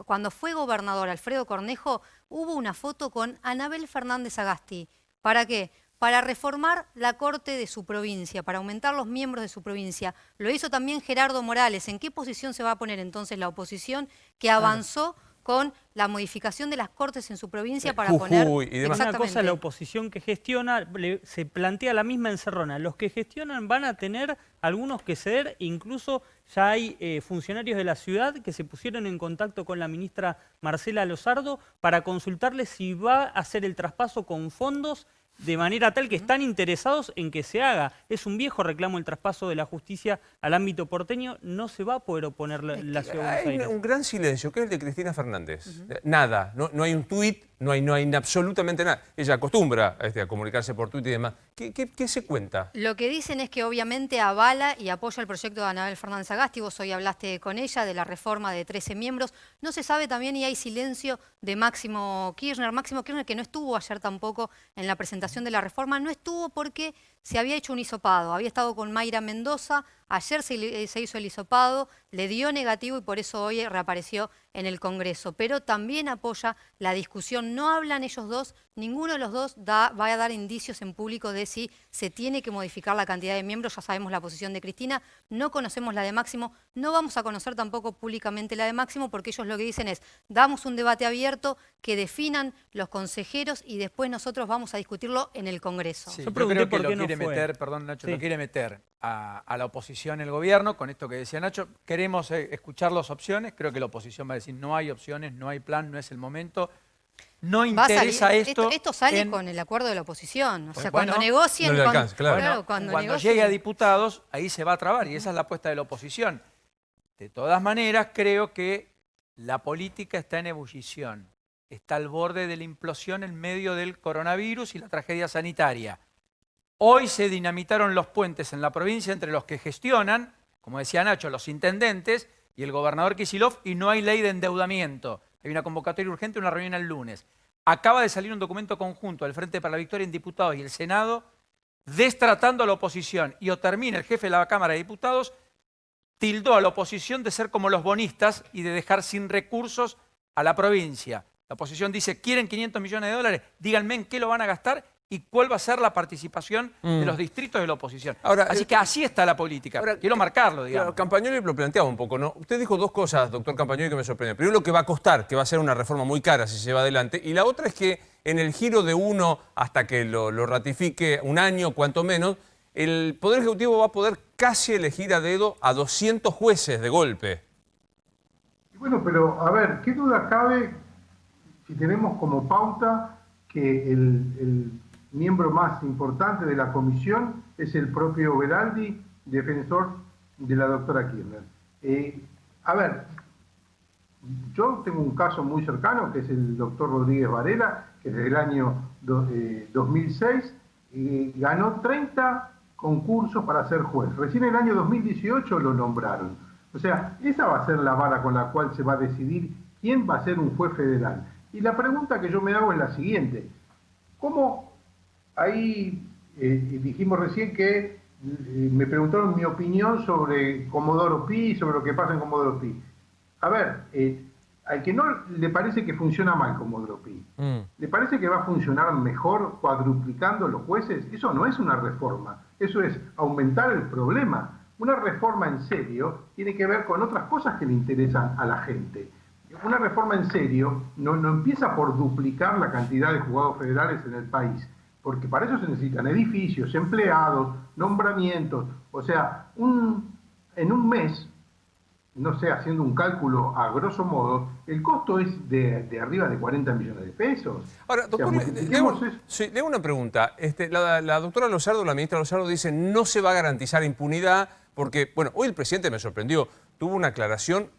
cuando fue gobernador Alfredo Cornejo, hubo una foto con Anabel Fernández Agasti. ¿Para qué? para reformar la Corte de su provincia, para aumentar los miembros de su provincia. Lo hizo también Gerardo Morales. ¿En qué posición se va a poner entonces la oposición que avanzó con la modificación de las cortes en su provincia para poner... y demás. Una cosa, la oposición que gestiona, se plantea la misma encerrona. Los que gestionan van a tener algunos que ceder, incluso ya hay funcionarios de la ciudad que se pusieron en contacto con la ministra Marcela Lozardo para consultarle si va a hacer el traspaso con fondos de manera tal que están interesados en que se haga. Es un viejo reclamo el traspaso de la justicia al ámbito porteño. No se va a poder oponer la ciudad de Buenos Aires. Hay un gran silencio, que es el de Cristina Fernández. Nada, no hay un tuit, no hay absolutamente nada. Ella acostumbra a comunicarse por tuit y demás. ¿Qué se cuenta? Lo que dicen es que obviamente avala y apoya el proyecto de Anabel Fernández Agasti. Vos hoy hablaste con ella de la reforma de 13 miembros. No se sabe también y hay silencio de Máximo Kirchner. Máximo Kirchner, que no estuvo ayer tampoco en la presentación de la reforma, no estuvo porque se había hecho un hisopado. Había estado con Mayra Mendoza, ayer se hizo el hisopado, le dio negativo y por eso hoy reapareció en el Congreso. Pero también apoya la discusión. No hablan ellos dos, ninguno de los dos va a dar indicios en público de si se tiene que modificar la cantidad de miembros. Ya sabemos la posición de Cristina, no conocemos la de Máximo, no vamos a conocer tampoco públicamente la de Máximo porque ellos lo que dicen es, damos un debate abierto, que definan los consejeros y después nosotros vamos a discutirlo en el Congreso. Sí, yo creo que lo quiere meter, perdón Nacho, Sí. lo quiere meter a la oposición el gobierno, con esto que decía Nacho. Queremos escuchar las opciones, creo que la oposición va a decir no hay opciones, no hay plan, no es el momento. No Va a interesa salir, esto. esto sale con el acuerdo de la oposición. O sea, Bueno, cuando negocien... no le alcanza, claro. Cuando negocien- llegue a diputados, ahí se va a trabar y esa es la apuesta de la oposición. De todas maneras, creo que la política está en ebullición. Está al borde de la implosión en medio del coronavirus y la tragedia sanitaria. Hoy se dinamitaron los puentes en la provincia entre los que gestionan, como decía Nacho, los intendentes y el gobernador Kicillof, y no hay ley de endeudamiento. Hay una convocatoria urgente, una reunión el lunes. Acaba de salir un documento conjunto del Frente para la Victoria en Diputados y el Senado destratando a la oposición. Y termina el jefe de la Cámara de Diputados, tildó a la oposición de ser como los bonistas y de dejar sin recursos a la provincia. La oposición dice, ¿quieren 500 millones de dólares? Díganme en qué lo van a gastar y cuál va a ser la participación de los distritos de la oposición. Ahora, así que así está la política. ahora, quiero marcarlo, digamos. Campagnoli lo planteaba un poco, ¿no? Usted dijo dos cosas, doctor Campagnoli, que me sorprenden. Primero, lo que va a costar, que va a ser una reforma muy cara si se va adelante. Y la otra es que en el giro de uno, hasta que lo ratifique un año, cuanto menos, el Poder Ejecutivo va a poder casi elegir a dedo a 200 jueces de golpe. Bueno, pero a ver, ¿qué duda cabe si tenemos como pauta que el miembro más importante de la comisión es el propio Veraldi, defensor de la doctora Kirchner? A ver, yo tengo un caso muy cercano, que es el doctor Rodríguez Varela, que desde el año 2006 ganó 30 concursos para ser juez. Recién en el año 2018 lo nombraron. O sea, esa va a ser la vara con la cual se va a decidir quién va a ser un juez federal. Y la pregunta que yo me hago es la siguiente. ¿Cómo ahí dijimos recién que me preguntaron mi opinión sobre Comodoro Pi, sobre lo que pasa en Comodoro Pi? A ver, al que no le parece que funciona mal Comodoro Pi, ¿le parece que va a funcionar mejor cuadruplicando los jueces? Eso no es una reforma, eso es aumentar el problema. Una reforma en serio tiene que ver con otras cosas que le interesan a la gente. Una reforma en serio no empieza por duplicar la cantidad de juzgados federales en el país, porque para eso se necesitan edificios, empleados, nombramientos. O sea, en un mes, no sé, haciendo un cálculo a grosso modo, el costo es de arriba de 40 millones de pesos. Ahora, doctor, O sea, le hago una pregunta. La doctora Lozardo, la ministra Lozardo, dice no se va a garantizar impunidad porque, bueno, hoy el presidente me sorprendió, tuvo una aclaración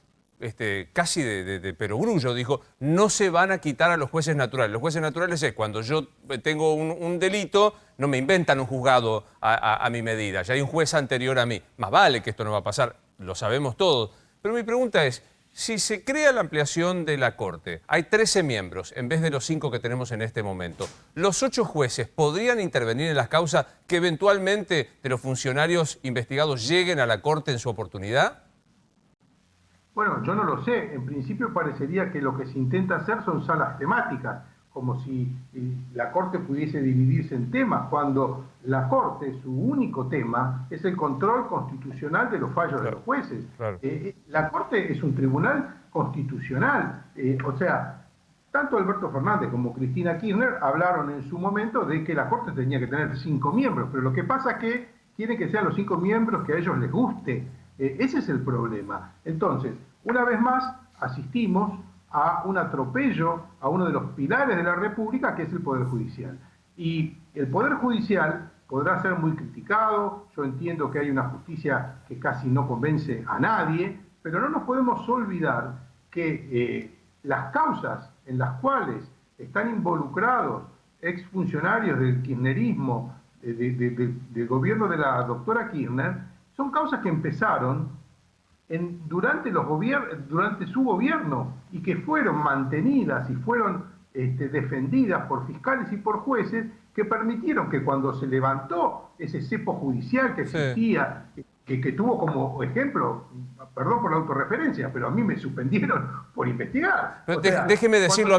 casi de perogrullo, dijo, no se van a quitar a los jueces naturales. Los jueces naturales es cuando yo tengo un delito, no me inventan un juzgado a mi medida, ya hay un juez anterior a mí. Más vale que esto no va a pasar, lo sabemos todos. Pero mi pregunta es, si se crea la ampliación de la Corte, hay 13 miembros en vez de los 5 que tenemos en este momento, ¿los 8 jueces podrían intervenir en las causas que eventualmente de los funcionarios investigados lleguen a la Corte en su oportunidad? Bueno, yo no lo sé. En principio parecería que lo que se intenta hacer son salas temáticas, como si la Corte pudiese dividirse en temas, cuando la Corte, su único tema, es el control constitucional de los fallos de los jueces. Claro. La Corte es un tribunal constitucional. O sea, tanto Alberto Fernández como Cristina Kirchner hablaron en su momento de que la Corte tenía que tener 5 miembros, pero lo que pasa es que quieren que sean los 5 miembros que a ellos les guste. Ese es el problema. Entonces, una vez más, asistimos a un atropello a uno de los pilares de la República, que es el Poder Judicial. Y el Poder Judicial podrá ser muy criticado, yo entiendo que hay una justicia que casi no convence a nadie, pero no nos podemos olvidar que las causas en las cuales están involucrados exfuncionarios del kirchnerismo, del gobierno de la doctora Kirchner, son causas que empezaron durante su gobierno y que fueron mantenidas y fueron defendidas por fiscales y por jueces que permitieron que cuando se levantó ese cepo judicial que existía, que tuvo como ejemplo, perdón por la autorreferencia, pero a mí me suspendieron por investigar. Pero déjeme decirlo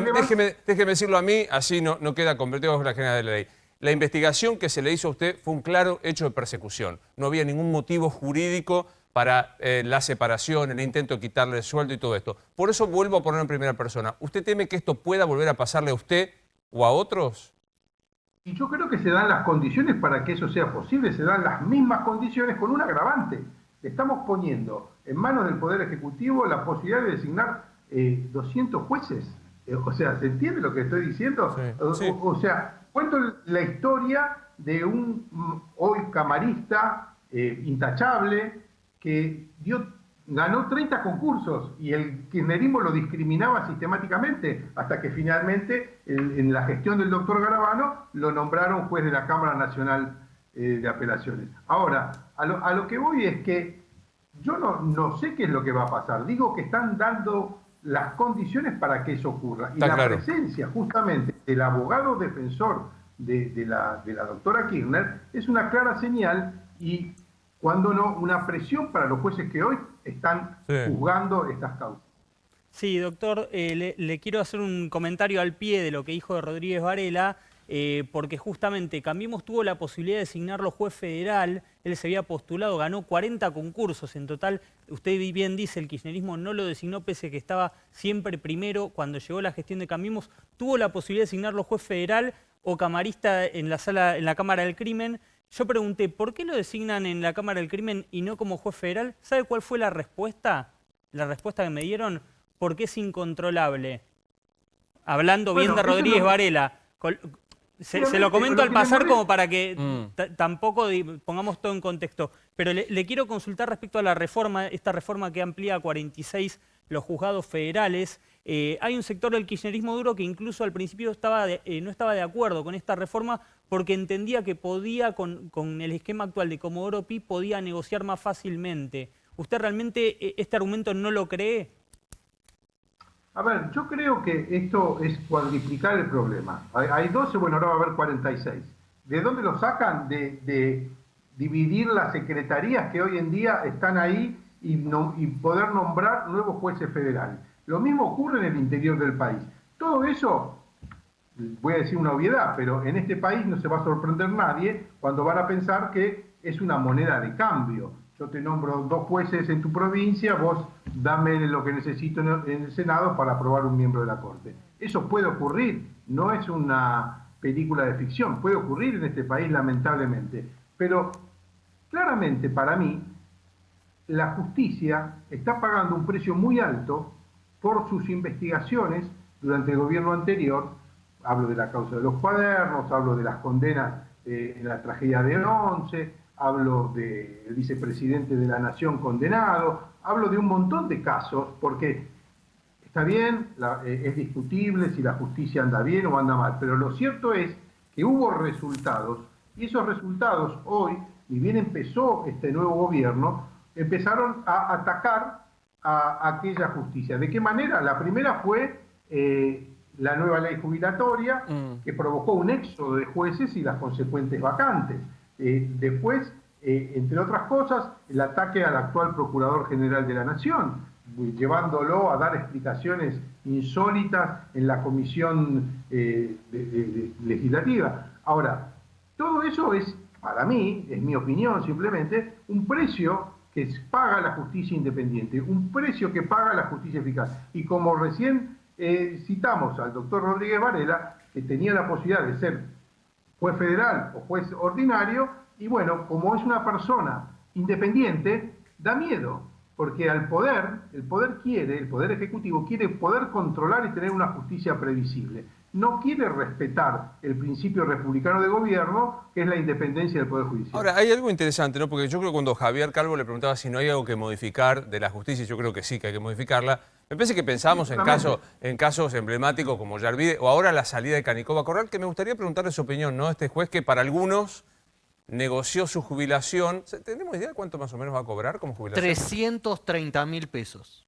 a mí, así no queda convertido bajo la generalidad de la ley. La investigación que se le hizo a usted fue un claro hecho de persecución. No había ningún motivo jurídico para la separación, el intento de quitarle el sueldo y todo esto. Por eso vuelvo a poner en primera persona. ¿Usted teme que esto pueda volver a pasarle a usted o a otros? Y yo creo que se dan las condiciones para que eso sea posible, se dan las mismas condiciones con un agravante. Estamos poniendo en manos del Poder Ejecutivo la posibilidad de designar 200 jueces. O sea, ¿se entiende lo que estoy diciendo? Sí. O sea, cuento la historia de un hoy camarista intachable que ganó 30 concursos y el kirchnerismo lo discriminaba sistemáticamente hasta que finalmente en la gestión del doctor Garabano lo nombraron juez de la Cámara Nacional de Apelaciones. Ahora, a lo que voy es que yo no sé qué es lo que va a pasar. Digo que están dando las condiciones para que eso ocurra. Y la presencia justamente del abogado defensor de la doctora Kirchner es una clara señal y cuando no, una presión para los jueces que hoy están juzgando estas causas. Sí, doctor, le quiero hacer un comentario al pie de lo que dijo de Rodríguez Varela, porque justamente Cambiemos tuvo la posibilidad de designarlo juez federal, él se había postulado, ganó 40 concursos en total, usted bien dice, el kirchnerismo no lo designó pese a que estaba siempre primero cuando llegó la gestión de Cambiemos, tuvo la posibilidad de designarlo juez federal o camarista en la Cámara del Crimen. Yo pregunté, ¿por qué lo designan en la Cámara del Crimen y no como juez federal? ¿Sabe cuál fue la respuesta? La respuesta que me dieron, porque es incontrolable. Hablando bien de Rodríguez Varela. Se lo comento al pasar como para que tampoco pongamos todo en contexto. Pero le quiero consultar respecto a la reforma, esta reforma que amplía a 46 los juzgados federales. Hay un sector del kirchnerismo duro que incluso al principio no estaba de acuerdo con esta reforma porque entendía que podía, con el esquema actual de Comodoro Pi, podía negociar más fácilmente. ¿Usted realmente este argumento no lo cree? A ver, yo creo que esto es cuadriplicar el problema. Hay 12, bueno, ahora va a haber 46. ¿De dónde lo sacan? De dividir las secretarías que hoy en día están ahí y poder nombrar nuevos jueces federales. Lo mismo ocurre en el interior del país. Todo eso, voy a decir una obviedad, pero en este país no se va a sorprender nadie cuando van a pensar que es una moneda de cambio. Yo te nombro 2 jueces en tu provincia, vos dame lo que necesito en el Senado para aprobar un miembro de la Corte. Eso puede ocurrir, no es una película de ficción, puede ocurrir en este país lamentablemente. Pero claramente para mí, la justicia está pagando un precio muy alto por sus investigaciones durante el gobierno anterior. Hablo de la causa de los cuadernos, hablo de las condenas en la tragedia de 11, hablo del vicepresidente de la Nación condenado, hablo de un montón de casos, porque está bien, es discutible si la justicia anda bien o anda mal, pero lo cierto es que hubo resultados, y esos resultados hoy, ni bien empezó este nuevo gobierno, empezaron a atacar a aquella justicia. ¿De qué manera? La primera fue la nueva ley jubilatoria, que provocó un éxodo de jueces y las consecuentes vacantes. Después, entre otras cosas, el ataque al actual Procurador General de la Nación, llevándolo a dar explicaciones insólitas en la comisión legislativa. Ahora, todo eso es, para mí, es mi opinión simplemente, un precio que paga la justicia independiente, un precio que paga la justicia eficaz. Y como recién citamos al doctor Rodríguez Varela, que tenía la posibilidad de ser juez federal o juez ordinario, y bueno, como es una persona independiente, da miedo, porque el poder ejecutivo quiere poder controlar y tener una justicia previsible. No quiere respetar el principio republicano de gobierno, que es la independencia del Poder Judicial. Ahora, hay algo interesante, ¿no? Porque yo creo que cuando Javier Calvo le preguntaba si no hay algo que modificar de la justicia, yo creo que sí, que hay que modificarla. Me parece que pensamos en casos emblemáticos como Yarvide o ahora la salida de Canicova Corral, que me gustaría preguntarle su opinión, ¿no? Este juez que para algunos negoció su jubilación. ¿Tenemos idea de cuánto más o menos va a cobrar como jubilación? 330.000 pesos.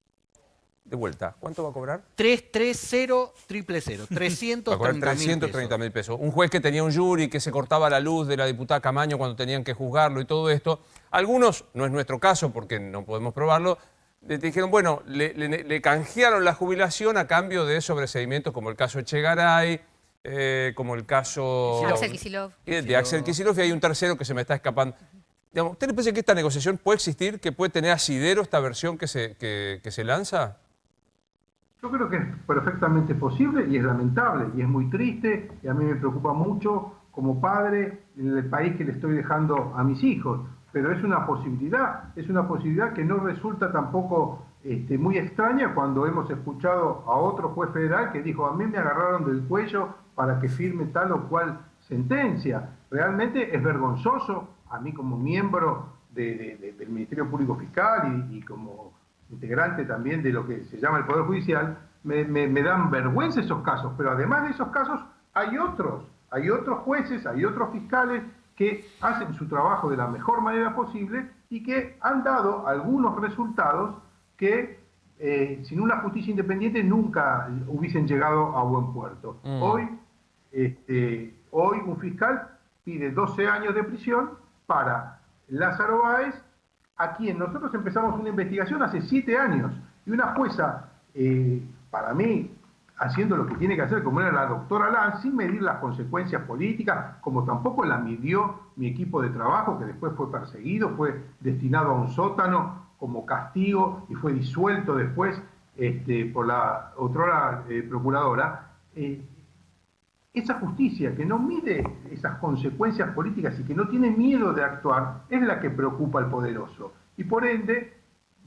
De vuelta, ¿cuánto va a cobrar? 330.000. 330.000 Va a cobrar 330.000 pesos. Un juez que tenía un jury, que se cortaba la luz de la diputada Camaño cuando tenían que juzgarlo y todo esto. Algunos, no es nuestro caso porque no podemos probarlo, le dijeron, bueno, le canjearon la jubilación a cambio de sobreseimientos como el caso Echegaray, como el caso Axel Kicillof. De Axel Kicillof, y hay un tercero que se me está escapando. Digamos, ¿usted le parece que esta negociación puede existir, que puede tener asidero esta versión que se lanza? Yo creo que es perfectamente posible y es lamentable y es muy triste y a mí me preocupa mucho como padre en el país que le estoy dejando a mis hijos. Pero es una posibilidad que no resulta tampoco muy extraña cuando hemos escuchado a otro juez federal que dijo, a mí me agarraron del cuello para que firme tal o cual sentencia. Realmente es vergonzoso, a mí como miembro del Ministerio Público Fiscal y como integrante también de lo que se llama el Poder Judicial, me dan vergüenza esos casos, pero además de esos casos hay otros jueces, hay otros fiscales que hacen su trabajo de la mejor manera posible y que han dado algunos resultados que sin una justicia independiente nunca hubiesen llegado a buen puerto. Hoy un fiscal pide 12 años de prisión para Lázaro Báez, a quien nosotros empezamos una investigación hace 7 años, y una jueza, para mí, haciendo lo que tiene que hacer, como era la doctora Lanz, sin medir las consecuencias políticas, como tampoco la midió mi equipo de trabajo, que después fue perseguido, fue destinado a un sótano como castigo y fue disuelto después por la otrora procuradora. Esa justicia que no mide esas consecuencias políticas y que no tiene miedo de actuar es la que preocupa al poderoso. Y por ende,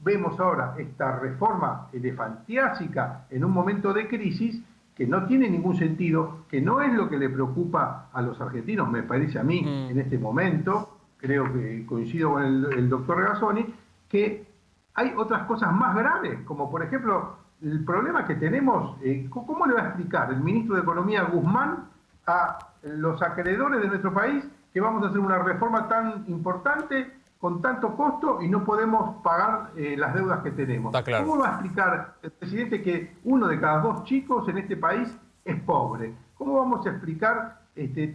vemos ahora esta reforma elefantiásica en un momento de crisis que no tiene ningún sentido, que no es lo que le preocupa a los argentinos, me parece a mí, en este momento. Creo que coincido con el doctor Regazzoni, que hay otras cosas más graves, como por ejemplo el problema que tenemos. ¿Cómo le va a explicar el ministro de Economía Guzmán a los acreedores de nuestro país que vamos a hacer una reforma tan importante con tanto costo y no podemos pagar las deudas que tenemos? Está claro. ¿Cómo va a explicar el presidente que 1 de cada 2 chicos en este país es pobre? ¿Cómo vamos a explicar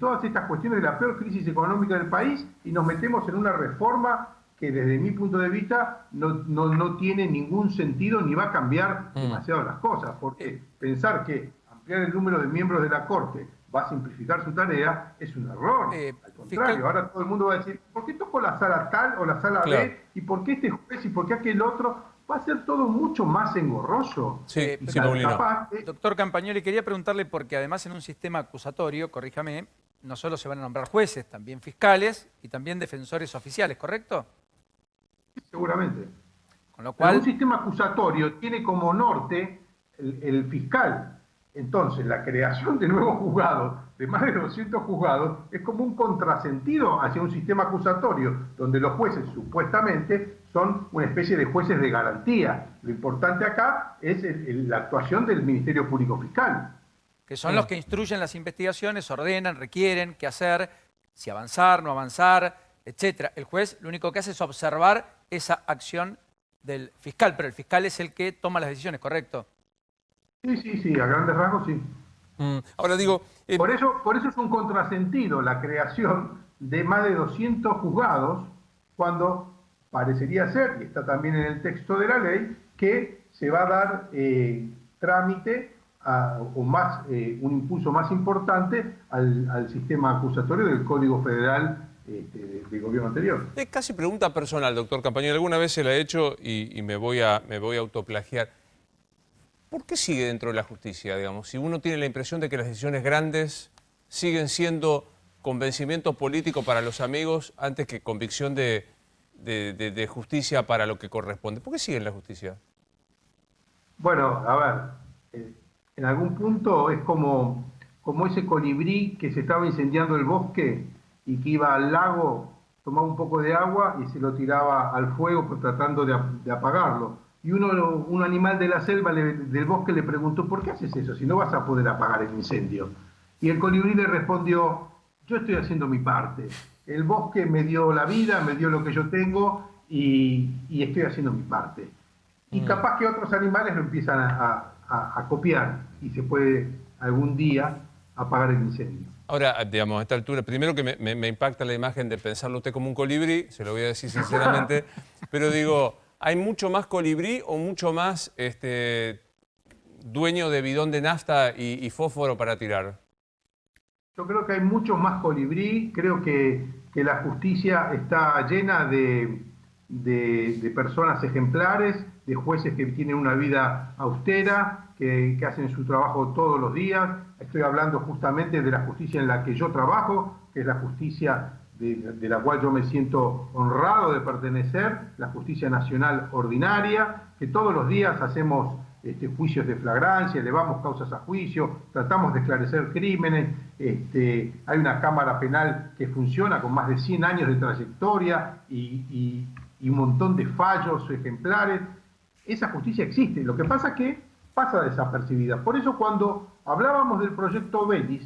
todas estas cuestiones de la peor crisis económica del país y nos metemos en una reforma que desde mi punto de vista no tiene ningún sentido ni va a cambiar demasiado las cosas? Porque pensar que ampliar el número de miembros de la Corte va a simplificar su tarea es un error. Al contrario, ahora todo el mundo va a decir, ¿por qué tocó la sala tal o la sala B? ¿Y por qué este juez y por qué aquel otro? Va a ser todo mucho más engorroso. Sí, Doctor Campagnoli, quería preguntarle, porque además en un sistema acusatorio, corríjame, no solo se van a nombrar jueces, también fiscales y también defensores oficiales, ¿correcto? Seguramente. Con lo cual, pero un sistema acusatorio tiene como norte el fiscal. Entonces, la creación de nuevos juzgados, de más de 200 juzgados, es como un contrasentido hacia un sistema acusatorio, donde los jueces supuestamente son una especie de jueces de garantía. Lo importante acá es la actuación del Ministerio Público Fiscal. Que son los que instruyen las investigaciones, ordenan, requieren qué hacer, si avanzar, no avanzar, etc. El juez lo único que hace es observar esa acción del fiscal, pero el fiscal es el que toma las decisiones, ¿correcto? Sí, a grandes rasgos sí. Ahora digo... Por eso es un contrasentido la creación de más de 200 juzgados, cuando parecería ser, y está también en el texto de la ley, que se va a dar trámite o más, un impulso más importante al sistema acusatorio del Código Federal del gobierno anterior. Es casi pregunta personal, doctor Campagnoli. Alguna vez se la he hecho y me voy a autoplagiar. ¿Por qué sigue dentro de la justicia, digamos? Si uno tiene la impresión de que las decisiones grandes siguen siendo convencimiento político para los amigos antes que convicción de justicia para lo que corresponde. ¿Por qué sigue en la justicia? Bueno, a ver, en algún punto es como ese colibrí que se estaba incendiando el bosque y que iba al lago, tomaba un poco de agua y se lo tiraba al fuego tratando de apagarlo. Y un animal de la selva, del bosque, le preguntó, ¿por qué haces eso si no vas a poder apagar el incendio? Y el colibrí le respondió, yo estoy haciendo mi parte. El bosque me dio la vida, me dio lo que yo tengo y estoy haciendo mi parte. Y capaz que otros animales lo empiezan a copiar y se puede algún día apagar el incendio. Ahora, digamos, a esta altura, primero que me impacta la imagen de pensarlo usted como un colibrí, se lo voy a decir sinceramente, pero digo, ¿hay mucho más colibrí o mucho más dueño de bidón de nafta y fósforo para tirar? Yo creo que hay mucho más colibrí, creo que la justicia está llena de personas ejemplares, de jueces que tienen una vida austera, que hacen su trabajo todos los días. Estoy hablando justamente de la justicia en la que yo trabajo, que es la justicia de la cual yo me siento honrado de pertenecer, la justicia nacional ordinaria, que todos los días hacemos juicios de flagrancia, elevamos causas a juicio, tratamos de esclarecer crímenes, hay una cámara penal que funciona con más de 100 años de trayectoria y un montón de fallos ejemplares. Esa justicia existe, lo que pasa es que pasa desapercibida. Por eso cuando hablábamos del proyecto Vélez,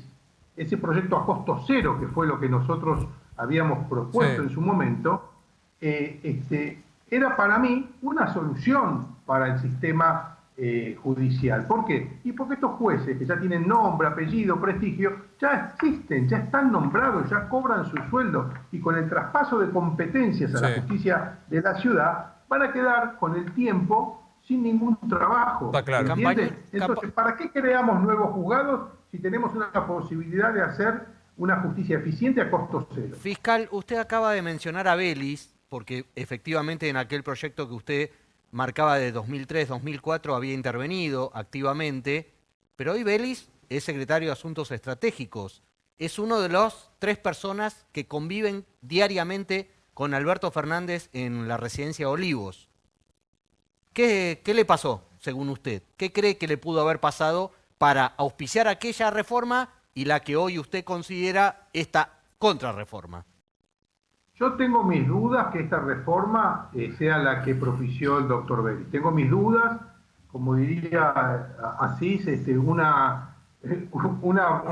ese proyecto a costo cero, que fue lo que nosotros habíamos propuesto en su momento, era para mí una solución para el sistema judicial. ¿Por qué? Y porque estos jueces que ya tienen nombre, apellido, prestigio, ya existen, ya están nombrados, ya cobran su sueldo y con el traspaso de competencias a la justicia de la ciudad van a quedar con el tiempo sin ningún trabajo. Está claro. Entonces, ¿para qué creamos nuevos juzgados si tenemos una posibilidad de hacer una justicia eficiente a costo cero? Fiscal, usted acaba de mencionar a Vélez, porque efectivamente en aquel proyecto que usted marcaba de 2003-2004 había intervenido activamente, pero hoy Vélez es secretario de Asuntos Estratégicos. Es uno de los 3 personas que conviven diariamente con Alberto Fernández en la residencia Olivos. ¿Qué le pasó, según usted? ¿Qué cree que le pudo haber pasado para auspiciar aquella reforma y la que hoy usted considera esta contrarreforma? Yo tengo mis dudas que esta reforma sea la que propició el doctor Vélez. Tengo mis dudas, como diría Asís, una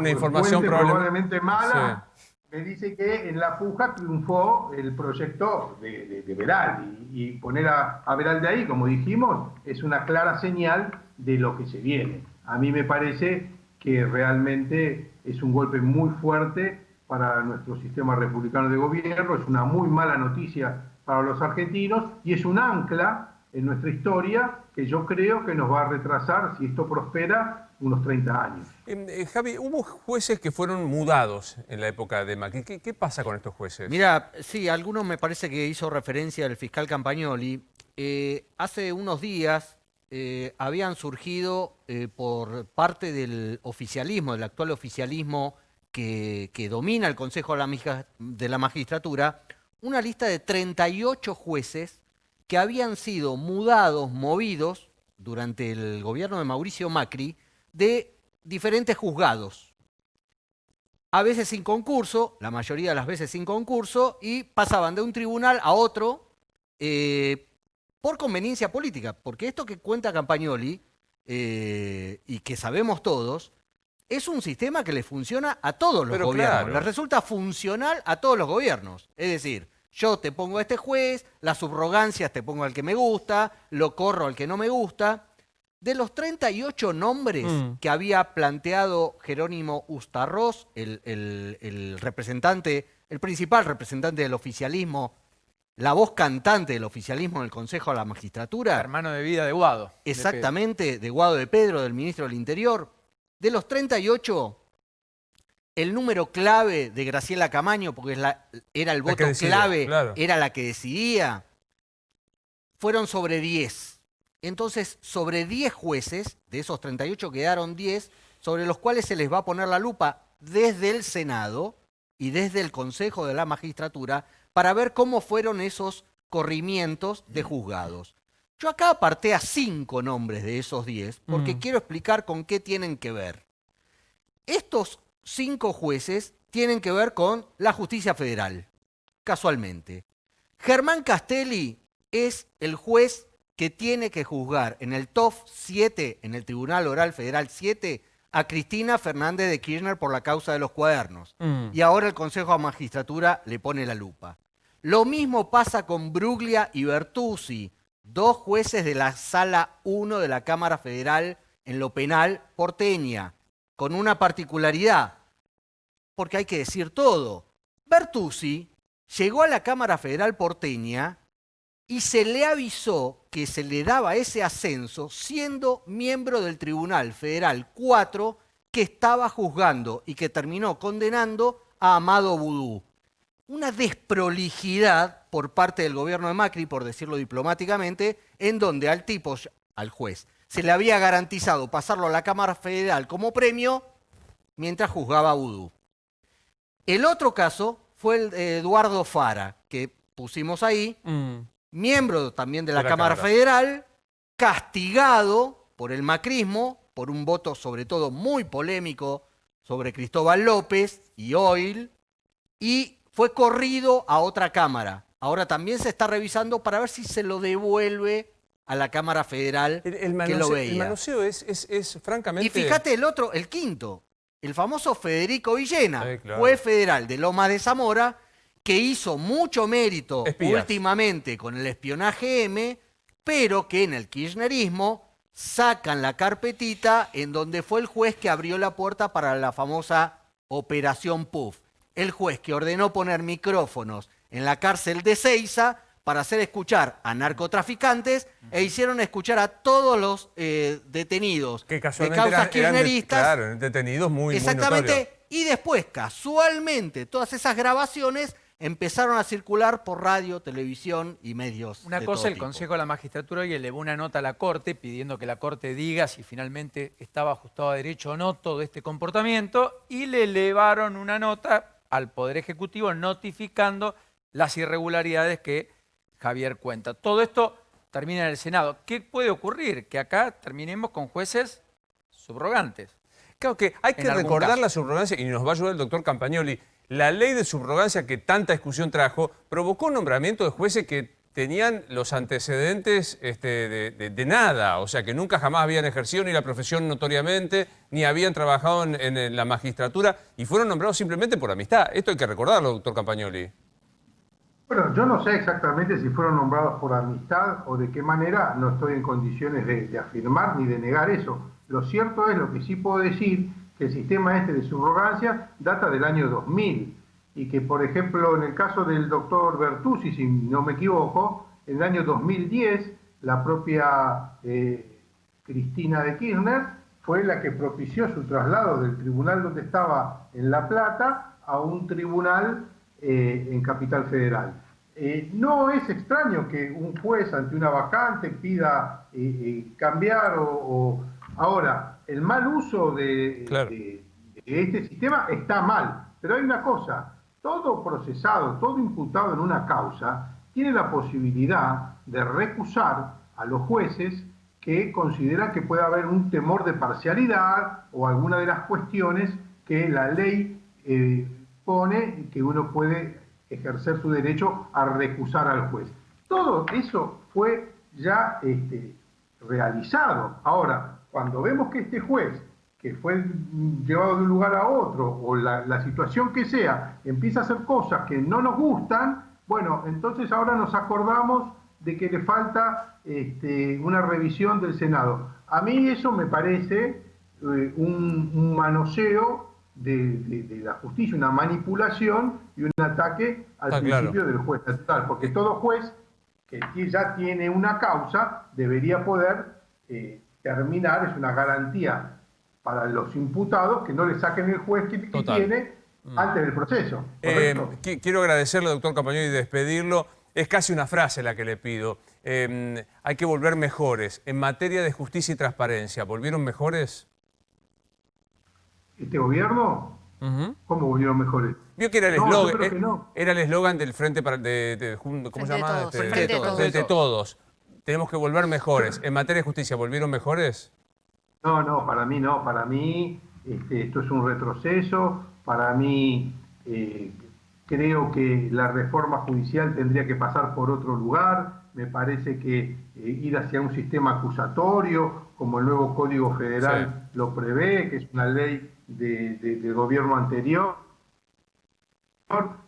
información probablemente mala. Me dice que en la puja triunfó el proyecto de Veraldi y poner a Veraldi ahí, como dijimos, es una clara señal de lo que se viene. A mí me parece que realmente es un golpe muy fuerte para nuestro sistema republicano de gobierno, es una muy mala noticia para los argentinos y es un ancla en nuestra historia que yo creo que nos va a retrasar, si esto prospera, unos 30 años. Javi, hubo jueces que fueron mudados en la época de Macri. ¿Qué pasa con estos jueces? Mira, sí, algunos me parece que hizo referencia el fiscal Campagnoli. Hace unos días habían surgido por parte del oficialismo, del actual oficialismo que domina el Consejo de la Magistratura, una lista de 38 jueces que habían sido mudados, movidos, durante el gobierno de Mauricio Macri, de diferentes juzgados. A veces sin concurso, la mayoría de las veces sin concurso, y pasaban de un tribunal a otro por conveniencia política. Porque esto que cuenta Campagnoli, y que sabemos todos, es un sistema que le funciona a todos los gobiernos. Claro. Les resulta funcional a todos los gobiernos. Es decir, yo te pongo a este juez, las subrogancias te pongo al que me gusta, lo corro al que no me gusta. De los 38 nombres que había planteado Jerónimo Ustarroz, el representante, el principal representante del oficialismo la voz cantante del oficialismo en el Consejo de la Magistratura. Hermano de vida de Guado. Exactamente, de Guado de Pedro, del ministro del Interior. De los 38, el número clave de Graciela Camaño, porque era el voto clave, claro, era la que decidía, fueron sobre 10. Entonces, sobre 10 jueces, de esos 38 quedaron 10, sobre los cuales se les va a poner la lupa desde el Senado y desde el Consejo de la Magistratura para ver cómo fueron esos corrimientos de juzgados. Yo acá aparté a 5 nombres de esos 10 porque quiero explicar con qué tienen que ver. Estos 5 jueces tienen que ver con la justicia federal, casualmente. Germán Castelli es el juez que tiene que juzgar en el TOF 7, en el Tribunal Oral Federal 7, a Cristina Fernández de Kirchner por la causa de los cuadernos. Y ahora el Consejo de Magistratura le pone la lupa. Lo mismo pasa con Bruglia y Bertuzzi, 2 jueces de la Sala 1 de la Cámara Federal en lo penal porteña, con una particularidad, porque hay que decir todo. Bertuzzi llegó a la Cámara Federal porteña y se le avisó que se le daba ese ascenso siendo miembro del Tribunal Federal 4 que estaba juzgando y que terminó condenando a Amado Vudú. Una desprolijidad por parte del gobierno de Macri, por decirlo diplomáticamente, en donde al tipo, al juez, se le había garantizado pasarlo a la Cámara Federal como premio mientras juzgaba a Vudú. El otro caso fue el de Eduardo Fara, que pusimos ahí, miembro también de la Cámara Federal, castigado por el macrismo, por un voto sobre todo muy polémico sobre Cristóbal López y Oil, y fue corrido a otra Cámara. Ahora también se está revisando para ver si se lo devuelve a la Cámara Federal que lo veía. El manoseo es francamente... Y fíjate el otro, el quinto, el famoso Federico Villena, juez federal de Lomas de Zamora, que hizo mucho mérito últimamente con el espionaje M, pero que en el kirchnerismo sacan la carpetita en donde fue el juez que abrió la puerta para la famosa Operación Puff. El juez que ordenó poner micrófonos en la cárcel de Seiza para hacer escuchar a narcotraficantes e hicieron escuchar a todos los detenidos que de casualmente causas kirchneristas. Claro, detenidos muy exactamente, muy notorios. Y después, casualmente, todas esas grabaciones empezaron a circular por radio, televisión y medios. Una cosa, el Consejo de la Magistratura hoy elevó una nota a la Corte pidiendo que la Corte diga si finalmente estaba ajustado a derecho o no todo este comportamiento, y le elevaron una nota al Poder Ejecutivo notificando las irregularidades que Javier cuenta. Todo esto termina en el Senado. ¿Qué puede ocurrir? Que acá terminemos con jueces subrogantes. Claro que hay que recordar la subrogancia, y nos va a ayudar el doctor Campagnoli. La ley de subrogancia que tanta discusión trajo provocó un nombramiento de jueces que tenían los antecedentes de nada, o sea, que nunca jamás habían ejercido ni la profesión notoriamente, ni habían trabajado en la magistratura, y fueron nombrados simplemente por amistad. Esto hay que recordarlo, doctor Campagnoli. Bueno, yo no sé exactamente si fueron nombrados por amistad o de qué manera, no estoy en condiciones de afirmar ni de negar eso. Lo cierto es, lo que sí puedo decir, que el sistema de subrogancia data del año 2000 y que, por ejemplo, en el caso del doctor Bertuzzi, si no me equivoco, en el año 2010 la propia Cristina de Kirchner fue la que propició su traslado del tribunal donde estaba en La Plata a un tribunal en Capital Federal. No es extraño que un juez ante una vacante pida cambiar o... Ahora, el mal uso de este sistema está mal, pero hay una cosa, todo procesado, todo imputado en una causa, tiene la posibilidad de recusar a los jueces que consideran que puede haber un temor de parcialidad o alguna de las cuestiones que la ley pone que uno puede ejercer su derecho a recusar al juez. Todo eso fue ya realizado. Ahora, cuando vemos que este juez, que fue llevado de un lugar a otro, o la situación que sea, empieza a hacer cosas que no nos gustan, bueno, entonces ahora nos acordamos de que le falta una revisión del Senado. A mí eso me parece un manoseo de la justicia, una manipulación y un ataque al Está principio claro. del juez natural, porque todo juez que ya tiene una causa debería poder terminar, es una garantía para los imputados que no le saquen el juez que Total. tiene antes del proceso. ¿Correcto? Quiero agradecerle, doctor Campagnoli, y despedirlo. Es casi una frase la que le pido. Hay que volver mejores. En materia de justicia y transparencia, ¿volvieron mejores? ¿Este gobierno? ¿Cómo volvieron mejores? Vio que era el No, yo eslogan, creo que no. era el eslogan del Frente ¿cómo se Frente de llama? Todos. Frente de Todos. Frente de Todos. Tenemos que volver mejores. En materia de justicia, ¿volvieron mejores? No, para mí no. Para mí esto es un retroceso. Para mí creo que la reforma judicial tendría que pasar por otro lugar. Me parece que ir hacia un sistema acusatorio, como el nuevo Código Federal lo prevé, que es una ley del gobierno anterior,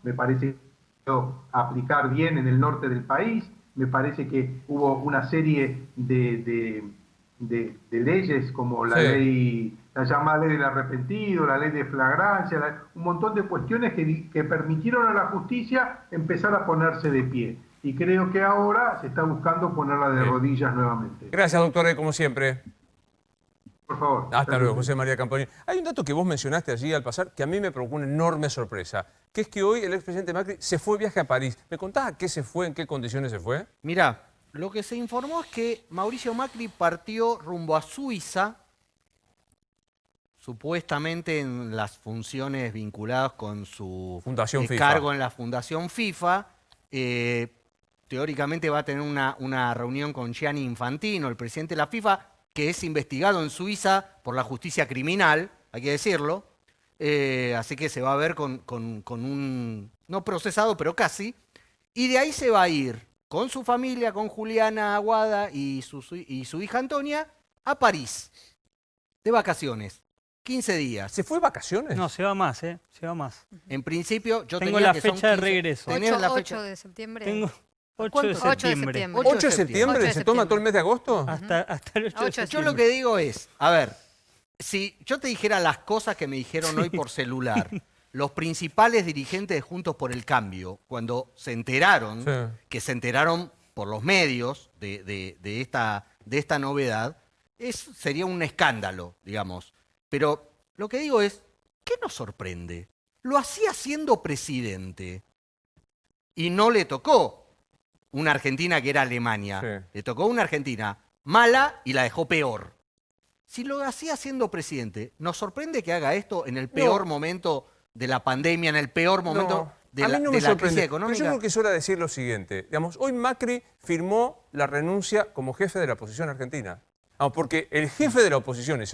me parece que aplicar bien en el norte del país. Me parece que hubo una serie de leyes como la ley, la llamada ley del arrepentido, la ley de flagrancia, un montón de cuestiones que permitieron a la justicia empezar a ponerse de pie. Y creo que ahora se está buscando ponerla de rodillas nuevamente. Gracias, doctor, como siempre. Por favor. Hasta luego, José María Campagnoli. Hay un dato que vos mencionaste allí al pasar que a mí me provocó una enorme sorpresa, que es que hoy el expresidente Macri se fue de viaje a París. ¿Me contás a qué se fue, en qué condiciones se fue? Mirá, lo que se informó es que Mauricio Macri partió rumbo a Suiza, supuestamente en las funciones vinculadas con su Fundación FIFA. cargo en la Fundación FIFA. Teóricamente va a tener una reunión con Gianni Infantino, el presidente de la FIFA, que es investigado en Suiza por la justicia criminal, hay que decirlo. Así que se va a ver con un, no procesado, pero casi. Y de ahí se va a ir con su familia, con Juliana Aguada y su hija Antonia, a París, de vacaciones. 15 días. ¿Se fue de vacaciones? No, se va más, se va más. En principio, yo Tengo tenía la que son fecha de 15. regreso. ¿Tenés la 8 fecha? de septiembre. Tengo 8 ¿Cuánto? de 8 de septiembre. septiembre. 8 de septiembre. 8 de ¿Se toma todo el mes de agosto? Hasta el 8 de 8 de septiembre. Yo lo que digo es, a ver, si yo te dijera las cosas que me dijeron hoy por celular, los principales dirigentes de Juntos por el Cambio, cuando se enteraron, que se enteraron por los medios de esta novedad, sería un escándalo, digamos. Pero lo que digo es, ¿qué nos sorprende? Lo hacía siendo presidente y no le tocó una Argentina que era Alemania. Sí. Le tocó una Argentina mala y la dejó peor. Si lo hacía siendo presidente, ¿nos sorprende que haga esto en el peor momento de la pandemia, en el peor momento de a mí la, no de me la crisis sorprende, económica? pero yo creo que es hora de decir lo siguiente. Digamos, hoy Macri firmó la renuncia como jefe de la oposición argentina. Porque el jefe de la oposición, y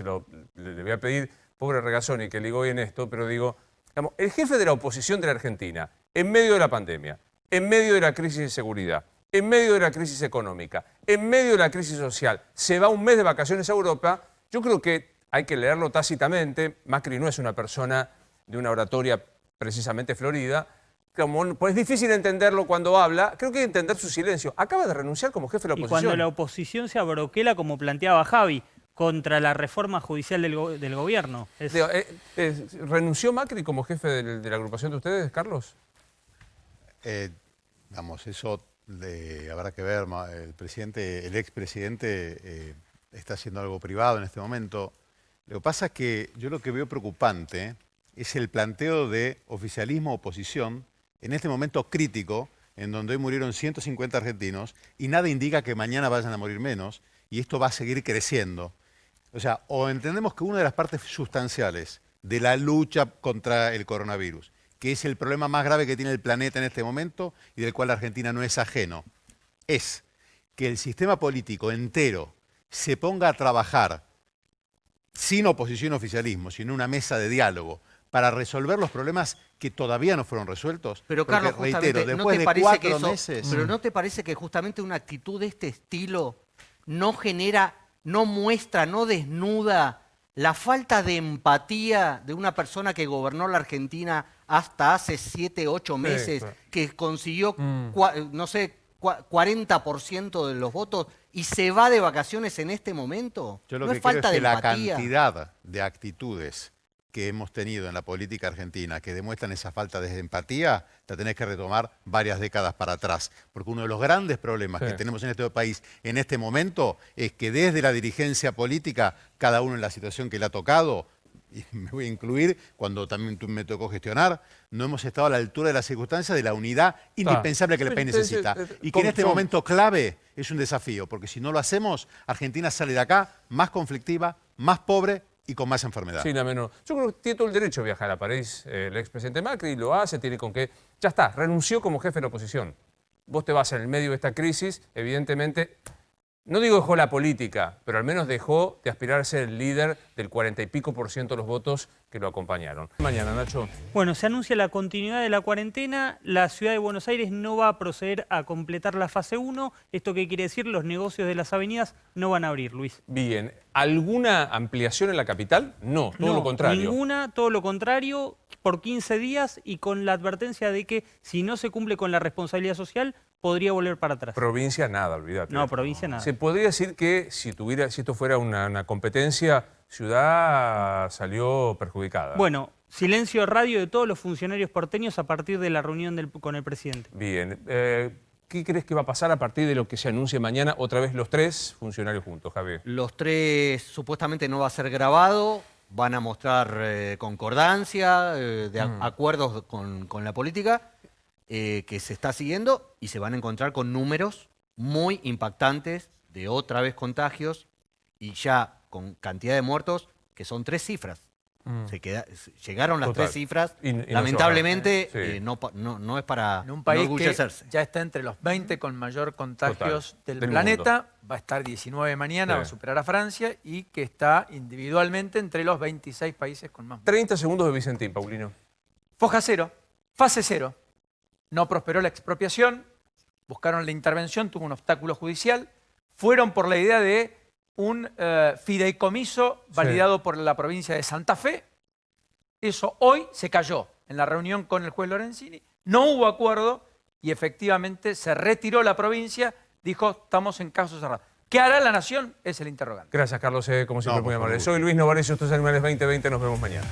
le voy a pedir, pobre Regazzoni, que ligó bien esto, pero digo, digamos, el jefe de la oposición de la Argentina, en medio de la pandemia, en medio de la crisis de seguridad, en medio de la crisis económica, en medio de la crisis social, se va un mes de vacaciones a Europa. Yo creo que hay que leerlo tácitamente. Macri no es una persona de una oratoria precisamente florida. Como, pues es difícil entenderlo cuando habla. Creo que hay que entender su silencio. Acaba de renunciar como jefe de la Y oposición. cuando la oposición se abroquela, como planteaba Javi, contra la reforma judicial del gobierno. Digo, ¿renunció Macri como jefe de la agrupación de ustedes, Carlos? Vamos, eso habrá que ver. El expresidente está haciendo algo privado en este momento. Lo que pasa es que yo lo que veo preocupante es el planteo de oficialismo-oposición en este momento crítico, en donde hoy murieron 150 argentinos y nada indica que mañana vayan a morir menos, y esto va a seguir creciendo. O sea, o entendemos que una de las partes sustanciales de la lucha contra el coronavirus, que es el problema más grave que tiene el planeta en este momento y del cual Argentina no es ajeno, es que el sistema político entero se ponga a trabajar sin oposición o oficialismo, sino en una mesa de diálogo para resolver los problemas que todavía no fueron resueltos. Pero porque, Carlos, justamente, reitero, ¿no después te de parece 4 que eso, meses... pero no te parece que justamente una actitud de este estilo no genera, no muestra, no desnuda la falta de empatía de una persona que gobernó la Argentina hasta hace 7, 8 meses, claro. que consiguió, no sé, 40% de los votos y se va de vacaciones en este momento? Yo lo ¿No que es creo falta es que de la empatía? cantidad de actitudes que hemos tenido en la política argentina, que demuestran esa falta de empatía, la tenés que retomar varias décadas para atrás. Porque uno de los grandes problemas que tenemos en este país en este momento es que desde la dirigencia política, cada uno en la situación que le ha tocado, y me voy a incluir cuando también me tocó gestionar, no hemos estado a la altura de las circunstancias de la unidad indispensable que el país necesita. Y que en este momento clave es un desafío, porque si no lo hacemos, Argentina sale de acá más conflictiva, más pobre y con más enfermedad. Sí, no, yo creo que tiene todo el derecho a viajar a París. El expresidente Macri lo hace, tiene con qué. Ya está, renunció como jefe de la oposición. Vos te vas en el medio de esta crisis, evidentemente. No digo dejó la política, pero al menos dejó de aspirar a ser el líder del 40 y pico % de los votos que lo acompañaron. Mañana, Nacho. Bueno, se anuncia la continuidad de la cuarentena. La ciudad de Buenos Aires no va a proceder a completar la fase 1. ¿Esto qué quiere decir? Los negocios de las avenidas no van a abrir, Luis. Bien. ¿Alguna ampliación en la capital? No, todo lo contrario. Ninguna, todo lo contrario, por 15 días y con la advertencia de que si no se cumple con la responsabilidad social, podría volver para atrás. Provincia nada, olvídate. No, provincia nada. Se podría decir que si esto fuera una competencia, Ciudad salió perjudicada. Bueno, silencio radio de todos los funcionarios porteños a partir de la reunión con el presidente. Bien. ¿Qué crees que va a pasar a partir de lo que se anuncie mañana? Otra vez los 3 funcionarios juntos, Javier. Los 3 supuestamente no va a ser grabado, van a mostrar concordancia, acuerdos con la política que se está siguiendo y se van a encontrar con números muy impactantes de otra vez contagios y ya con cantidad de muertos que son 3 cifras. Llegaron las 3 cifras. Y lamentablemente no es para en un país enorgullecerse. que ya está entre los 20 con mayor contagios del Del planeta, mundo. va a estar 19 mañana, Sí. va a superar a Francia y que está individualmente entre los 26 países con más. 30 segundos de Vicentín, Paulino. Foja 0, fase 0. No prosperó la expropiación, buscaron la intervención, tuvo un obstáculo judicial, fueron por la idea de un fideicomiso validado por la provincia de Santa Fe. Eso hoy se cayó en la reunión con el juez Lorenzini. No hubo acuerdo y efectivamente se retiró la provincia, dijo estamos en caso cerrado. ¿Qué hará la nación? Es el interrogante. Gracias, Carlos. Como siempre, No, muy por amable. favor. Soy Luis Novarecio, estos Animales 2020. Nos vemos mañana.